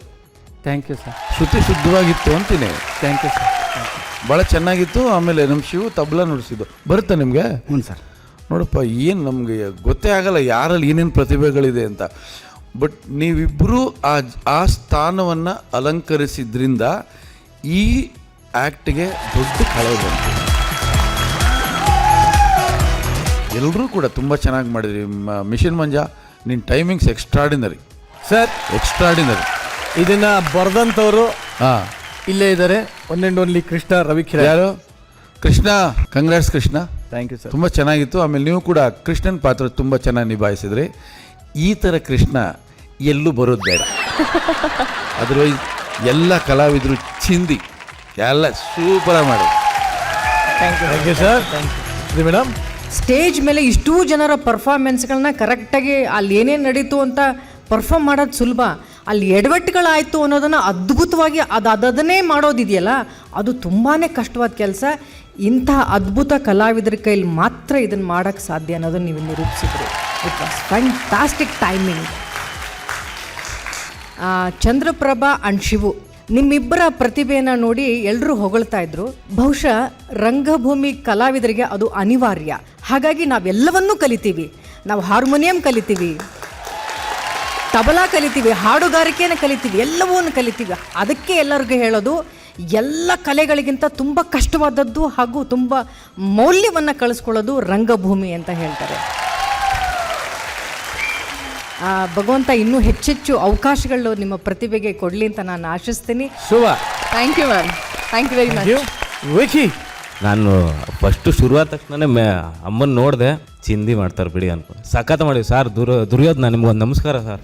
Thank you sir. ಶ್ರುತಿ ಶುದ್ಧವಾಗಿತ್ತು ಅಂತೀನಿ. Thank you sir. ಭಾಳ ಚೆನ್ನಾಗಿತ್ತು. ಆಮೇಲೆ ನಮ್ಮ ಶಿವು ತಬಲಾ ನುಡಿಸಿದ್ದು ಬರುತ್ತೆ ನಿಮಗೆ? ಹ್ಞೂ ಸರ್. ನೋಡಪ್ಪ, ಏನು ನಮಗೆ ಗೊತ್ತೇ ಆಗಲ್ಲ ಯಾರಲ್ಲಿ ಏನೇನು ಪ್ರತಿಭೆಗಳಿದೆ ಅಂತ. ಬಟ್ ನೀವಿಬ್ಬರು ಆ ಸ್ಥಾನವನ್ನು ಅಲಂಕರಿಸಿದ್ರಿಂದ ಈ ಆ್ಯಕ್ಟ್ಗೆ ದೊಡ್ಡ ಕಳೆ ಬಂತು. ಎಲ್ಲರೂ ಕೂಡ ತುಂಬ ಚೆನ್ನಾಗಿ ಮಾಡಿದ್ರಿ. ಮಿಷನ್ ಮಂಜಾ, ನಿನ್ನ ಟೈಮಿಂಗ್ಸ್ ಎಕ್ಸ್ಟ್ರಾಡಿನರಿ ಸರ್. ಎಕ್ಸ್ಟ್ರಾಡಿನರಿ. ಇದನ್ನ ಬರೆದಂಥವ್ರು ಹಾಂ ಇಲ್ಲೇ ಇದ್ದಾರೆ. One and only Krishna Ravikiran. ಯಾರು? Krishna. Congrats Krishna. Thank you sir. ತುಂಬ ಚೆನ್ನಾಗಿತ್ತು. ಆಮೇಲೆ ನೀವು ಕೂಡ ಕೃಷ್ಣನ ಪಾತ್ರ ತುಂಬ ಚೆನ್ನಾಗಿ ನಿಭಾಯಿಸಿದ್ರಿ. ಈ ಥರ ಕೃಷ್ಣ ಎಲ್ಲೂ ಬರೋದು ಬೇಡ. ಅದರ್ವೈಸ್ ಎಲ್ಲ ಕಲಾವಿದರು ಚಿಂದಿ ಎಲ್ಲ ಸೂಪರಾಗಿ ಮಾಡಿ. Thank you sir. Thank you madam. Stage ಮೇಲೆ ಇಷ್ಟೂ ಜನರ ಪರ್ಫಾರ್ಮೆನ್ಸ್ಗಳನ್ನ ಕರೆಕ್ಟಾಗಿ ಅಲ್ಲಿ ಏನೇನು ನಡೀತು ಅಂತ ಪರ್ಫಾರ್ಮ್ ಮಾಡೋದು ಸುಲಭ. ಅಲ್ಲಿ ಎಡವಟ್ಟುಗಳಾಯಿತು ಅನ್ನೋದನ್ನು ಅದ್ಭುತವಾಗಿ ಅದನ್ನೇ ಮಾಡೋದಿದೆಯಲ್ಲ, ಅದು ತುಂಬಾ ಕಷ್ಟವಾದ ಕೆಲಸ. ಇಂತಹ ಅದ್ಭುತ ಕಲಾವಿದರ ಕೈಲಿ ಮಾತ್ರ ಇದನ್ನು ಮಾಡೋಕ್ಕೆ ಸಾಧ್ಯ ಅನ್ನೋದನ್ನು ನೀವು ನಿರೂಪಿಸಿದ್ರಿ. It was fantastic timing. Chandraprabha and Shivu, ನಿಮ್ಮಿಬ್ಬರ ಪ್ರತಿಭೆಯನ್ನು ನೋಡಿ ಎಲ್ಲರೂ ಹೊಗಳ್ತಾ ಇದ್ರು. ಬಹುಶಃ ರಂಗಭೂಮಿ ಕಲಾವಿದರಿಗೆ ಅದು ಅನಿವಾರ್ಯ. ಹಾಗಾಗಿ ನಾವೆಲ್ಲವನ್ನೂ ಕಲಿತೀವಿ. ನಾವು ಹಾರ್ಮೋನಿಯಂ ಕಲಿತೀವಿ, ತಬಲಾ ಕಲಿತೀವಿ, ಹಾಡುಗಾರಿಕೆಯನ್ನು ಕಲಿತೀವಿ, ಎಲ್ಲವನ್ನೂ ಕಲಿತೀವಿ. ಅದಕ್ಕೆ ಎಲ್ಲರಿಗೂ ಹೇಳೋದು, ಎಲ್ಲ ಕಲೆಗಳಿಗಿಂತ ತುಂಬ ಕಷ್ಟವಾದದ್ದು ಹಾಗೂ ತುಂಬ ಮೌಲ್ಯವನ್ನು ಕಳಿಸ್ಕೊಳ್ಳೋದು ರಂಗಭೂಮಿ ಅಂತ ಹೇಳ್ತಾರೆ. ಭಗವಂತ ಇನ್ನೂ ಹೆಚ್ಚೆಚ್ಚು ಅವಕಾಶಗಳು ನಿಮ್ಮ ಪ್ರತಿಭೆಗೆ ಕೊಡಲಿ ಅಂತ ನಾನು ಆಶಿಸ್ತೀನಿ. ಶುಭ. Thank you ma'am. Thank you very much. Vicky. ನಾನು ಫಸ್ಟು ಶುರುವಾದ ತಕ್ಷಣ ಅಮ್ಮನ ನೋಡಿದೆ, ಚಿಂದಿ ಮಾಡ್ತಾರೆ ಬಿಡಿ ಅನ್ಕೊಂಡು ಸಖತ್ ಮಾಡಿದ್ವಿ ಸರ್. ದುರ್ಯೋಧನ, ನಿಮ್ಗೊಂದು ನಮಸ್ಕಾರ ಸರ್.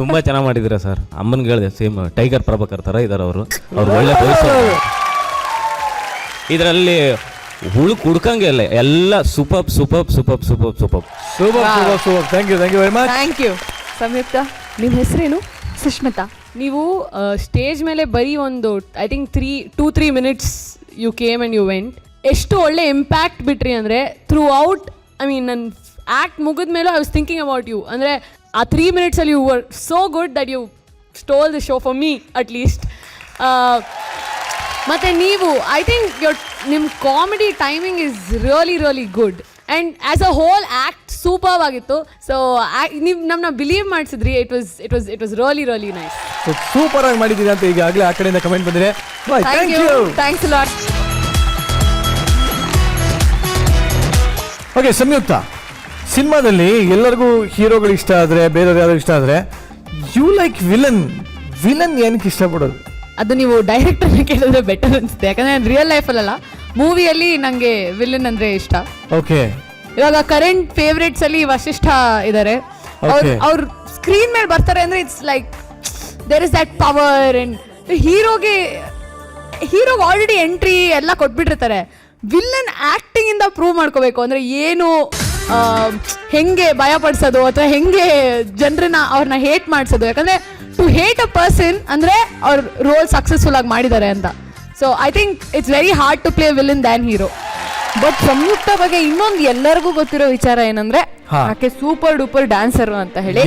ತುಂಬ ಚೆನ್ನಾಗಿ ಮಾಡಿದ್ದೀರಾ ಸರ್. ಅಮ್ಮನಿಗೆ ಹೇಳಿದೆ, ಸೇಮ್ ಟೈಗರ್ ಪ್ರಭಾಕರ್ ಥರ ಇದ್ದಾರೆ ಅವರು. ಅವ್ರು ಒಳ್ಳೆ ವಯಸ್ಸು. ಇದರಲ್ಲಿ ಹುಡುಕಂಗೆ ಇಲ್ಲ, ಎಲ್ಲ super super super super super super super super. Thank you very much. Thank you. Samyuktha, ನಿಮ್ಮ ಹೆಸರೇನು? ಸುಷ್ಮಿತಾ. ನೀವು ಸ್ಟೇಜ್ ಮೇಲೆ ಬರೀ ಒಂದು I think 2-3 minutes you came and you went. ಎಷ್ಟು ಒಳ್ಳೆ ಇಂಪ್ಯಾಕ್ಟ್ ಬಿಟ್ರಿ ಅಂದರೆ ಥ್ರೂ ಔಟ್. ಐ ಮೀನ್, ನನ್ನ ಆ್ಯಕ್ಟ್ ಮುಗಿದ ಮೇಲೂ I was thinking about you. ಅಂದರೆ ಆ 3 ಮಿನಿಟ್ಸಲ್ಲಿ you were so good that you stole the show for me at least. ಮತ್ತು ನೀವು ಐ ಥಿಂಕ್ ನಿಮ್ಮ comedy timing is really good. And as a whole act super ಆಗಿತ್ತು. So ನೀವು ನಮ್ಮನ್ನ believe ಮಾಡಿಸಿದ್ರಿ. It was really nice. Super ಆಗಿ ಮಾಡಿದ್ದೀರಿ ಅಂತ ಈಗಾಗಲೇ ಆ ಕಡೆಯಿಂದ ಕಮೆಂಟ್ ಬಂದಿದೆ. Thank you. Thanks a lot. Okay, Samyuktha, ಸಿನಿಮಾದಲ್ಲಿ ಎಲ್ಲರಿಗೂ ಹೀರೋಗಳು ಇಷ್ಟ ಆದರೆ, ಬೇರೆಯವ್ರು ಯಾರು ಇಷ್ಟ ಆದರೆ, ಯು ಲೈಕ್ ವಿಲನ್ ಏನಕ್ಕೆ ಇಷ್ಟಪಡೋದು? ಅದು ನೀವು ಡೈರೆಕ್ಟರ್ನ ಕೇಳಿದ್ರೆ ಬೆಟರ್ ಅನಿಸುತ್ತೆ. ಯಾಕಂದರೆ ನಾನು ರಿಯಲ್ ಲೈಫಲ್ಲ, ಮೂವಿಯಲ್ಲಿ ನನಗೆ ವಿಲನ್ ಅಂದರೆ ಇಷ್ಟ. ಓಕೆ. ಇವಾಗ ಕರೆಂಟ್ ಫೇವ್ರೇಟ್ಸಲ್ಲಿ ವಶಿಷ್ಠ ಇದ್ದಾರೆ. ಅವ್ರು ಸ್ಕ್ರೀನ್ ಮೇಲೆ ಬರ್ತಾರೆ ಅಂದರೆ it's like there is that power. And ಹೀರೋಗೆ ಆಲ್ರೆಡಿ ಎಂಟ್ರಿ ಎಲ್ಲ ಕೊಟ್ಬಿಟ್ಟಿರ್ತಾರೆ. ವಿಲ್ಲನ್ ಆ್ಯಕ್ಟಿಂಗಿಂದ ಪ್ರೂವ್ ಮಾಡ್ಕೋಬೇಕು ಅಂದರೆ ಏನು, ಹೆಂಗೆ ಭಯ ಪಡಿಸೋದು ಅಥವಾ ಹೆಂಗೆ ಜನರನ್ನ ಅವ್ರನ್ನ ಹೇಟ್ ಮಾಡಿಸೋದು. ಯಾಕಂದರೆ ಟು ಹೇಟ್ ಅ ಪರ್ಸನ್ ಅಂದರೆ ಅವ್ರ ರೋಲ್ ಸಕ್ಸಸ್ಫುಲ್ ಆಗಿ ಮಾಡಿದ್ದಾರೆ ಅಂತ. So I think it's very hard to play villain than hero. But Samyuktha ಬಗ್ಗೆ ಇನ್ನೊಂದು ಎಲ್ಲರಿಗೂ ಗೊತ್ತಿರೋ ವಿಚಾರ ಏನಂದ್ರೆ, ಆಕೆ ಸೂಪರ್ ಡೂಪರ್ ಡ್ಯಾನ್ಸರ್ ಅಂತ ಹೇಳಿ.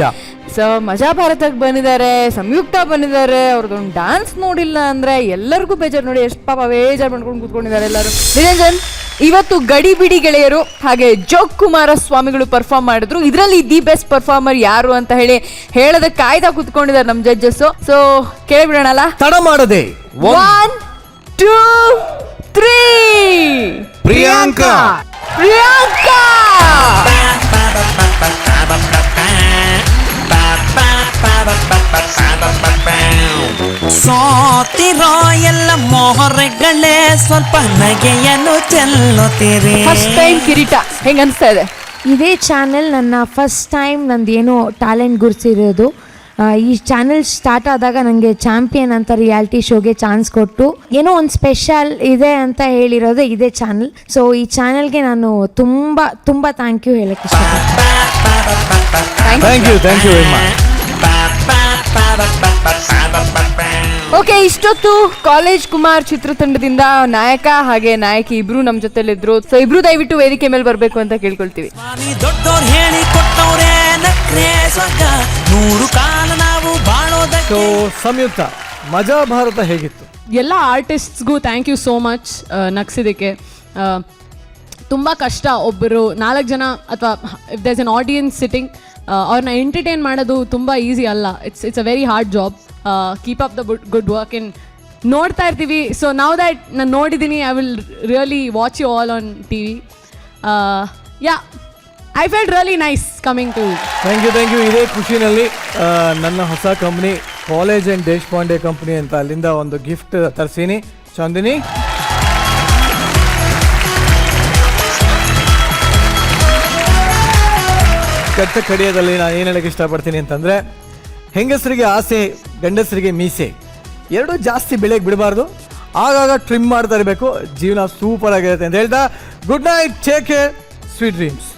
ಸೊ ಮಜಾ ಭಾರತಕ್ಕೆ ಬಂದಿದ್ದಾರೆ, ಸಂಯುಕ್ತ ಬಂದಿದ್ದಾರೆ, ಅವ್ರದ್ದೊಂದು ಡ್ಯಾನ್ಸ್ ನೋಡಿಲ್ಲ ಅಂದ್ರೆ ಎಲ್ಲರಿಗೂ ಬೇಜಾರು. ನೋಡಿ ಎಷ್ಟು ಪಾಪ ಬೇಜಾರು ಮಾಡ್ಕೊಂಡು ಕೂತ್ಕೊಂಡಿದ್ದಾರೆ ಎಲ್ಲರೂ. ನಿರಂಜನ್, ಇವತ್ತು ಗಡಿ ಬಿಡಿ ಗೆಳೆಯರು ಹಾಗೆ ಜೋಗ್ ಕುಮಾರ ಸ್ವಾಮಿಗಳು ಪರ್ಫಾರ್ಮ್ ಮಾಡಿದ್ರು. ಇದರಲ್ಲಿ ದಿ ಬೆಸ್ಟ್ ಪರ್ಫಾರ್ಮರ್ ಯಾರು ಅಂತ ಹೇಳಿ ಹೇಳೋದಕ್ಕೆ ಕಾಯ್ದಾ ಕೂತ್ಕೊಂಡಿದ್ದಾರೆ ನಮ್ಮ ಜಡ್ಜಸ್. ಸೊ ಕೇಳಿಬಿಡೋಣಲ್ಲ, ತಡ ಮಾಡದೆ. 1, 2, 3. ಪ್ರಿಯಾಂಕಾ. ಸೋತಿರೋ ಎಲ್ಲ ಮೊಹರೆಗಳೇ ಸ್ವಲ್ಪ ನಗೆಯನ್ನು ಚೆಲ್ಲುತ್ತೀರಿ. ಫಸ್ಟ್ ಟೈಮ್ ಕಿರೀಟ ಹೆಂಗ ಅನಿಸ್ತಾ ಇದೆ? ಇದೇ ಚಾನೆಲ್ ನನ್ನ ಫಸ್ಟ್ ಟೈಮ್ ನಂದೇನೋ ಟ್ಯಾಲೆಂಟ್ ಗುರ್ಸಿರೋದು. ಈ ಚಾನೆಲ್ ಸ್ಟಾರ್ಟ್ ಆದಾಗ ನನಗೆ ಚಾಂಪಿಯನ್ ಅಂತ ರಿಯಾಲಿಟಿ ಶೋಗೆ ಚಾನ್ಸ್ ಕೊಟ್ಟು ಏನೋ ಒಂದು ಸ್ಪೆಷಲ್ ಇದೆ ಅಂತ ಹೇಳಿರೋದು ಇದೇ ಚಾನೆಲ್. ಸೊ ಈ ಚಾನೆಲ್ಗೆ ನಾನು ತುಂಬ ತುಂಬ ಥ್ಯಾಂಕ್ ಯು ಹೇಳಕ್ಕೆ ಇಷ್ಟಪಡ್ತೀನಿ. Thank you very much. Okay, ಇಷ್ಟೊತ್ತು ಕಾಲೇಜ್ ಕುಮಾರ್ ಚಿತ್ರತಂಡದಿಂದ ನಾಯಕ ಹಾಗೆ ನಾಯಕಿ ಇಬ್ರು ನಮ್ ಜೊತೆಲಿದ್ರು. ಸೊ ಇಬ್ರು ದಯವಿಟ್ಟು ವೇದಿಕೆ ಮೇಲೆ ಬರ್ಬೇಕು ಅಂತ ಕೇಳ್ಕೊಳ್ತೀವಿ. ದೊಡ್ಡೋರ್ ಹೇಳಿ ಕೊಟ್ಟವ್ರೆ ನಕ್ರೆ ಸ್ವರ್ಗ 100 ಕಾಲ ನಾವು ಬಾಳೋದಕ್ಕೆ. ಸೊ ಸಂಯುಕ್ತ, ಮಜಾ ಭಾರತ ಹೇಗಿತ್ತು? ಎಲ್ಲ ಆರ್ಟಿಸ್ಟ್ಸ್ಗೂ ಥ್ಯಾಂಕ್ ಯು ಸೋ ಮಚ್ ನಗ್ಸಿದ್ದಕ್ಕೆ. ತುಂಬ ಕಷ್ಟ, ಒಬ್ಬರು 4 ಜನ ಅಥವಾ if there's an audience sitting ಅವ್ರನ್ನ ಎಂಟರ್ಟೈನ್ ಮಾಡೋದು ತುಂಬ ಈಸಿ ಅಲ್ಲ. It's a very hard job. Keep up the good work in ನೋಡ್ತಾ ಇರ್ತೀವಿ. ಸೊ ನಾವು ದ್ಯಾಟ್ ನಾನು ನೋಡಿದ್ದೀನಿ, I will really watch you all on T V. Yeah, I felt really nice coming to. Thank you. ಇದೇ ಖುಷಿನಲ್ಲಿ ನನ್ನ ಹೊಸ company college and Deshpande company ಅಂತ ಅಲ್ಲಿಂದ ಒಂದು ಗಿಫ್ಟ್ ತರಿಸೀನಿ. ಚಾಂದಿನಿ, ಕಟ್ಟ ಕಡಿಯದಲ್ಲಿ ನಾನು ಏನು ಹೇಳಕ್ಕೆ ಇಷ್ಟಪಡ್ತೀನಿ ಅಂತಂದರೆ, ಹೆಂಗಸರಿಗೆ ಆಸೆ, ಗಂಡಸರಿಗೆ ಮೀಸೆ, ಎರಡೂ ಜಾಸ್ತಿ ಬೆಳೆಗೆ ಬಿಡಬಾರ್ದು. ಆಗಾಗ ಟ್ರಿಮ್ ಮಾಡ್ತಾ ಇರಬೇಕು. ಜೀವನ ಸೂಪರ್ ಆಗಿರುತ್ತೆ ಅಂತ ಹೇಳ್ತಾ good night, take care, sweet dreams.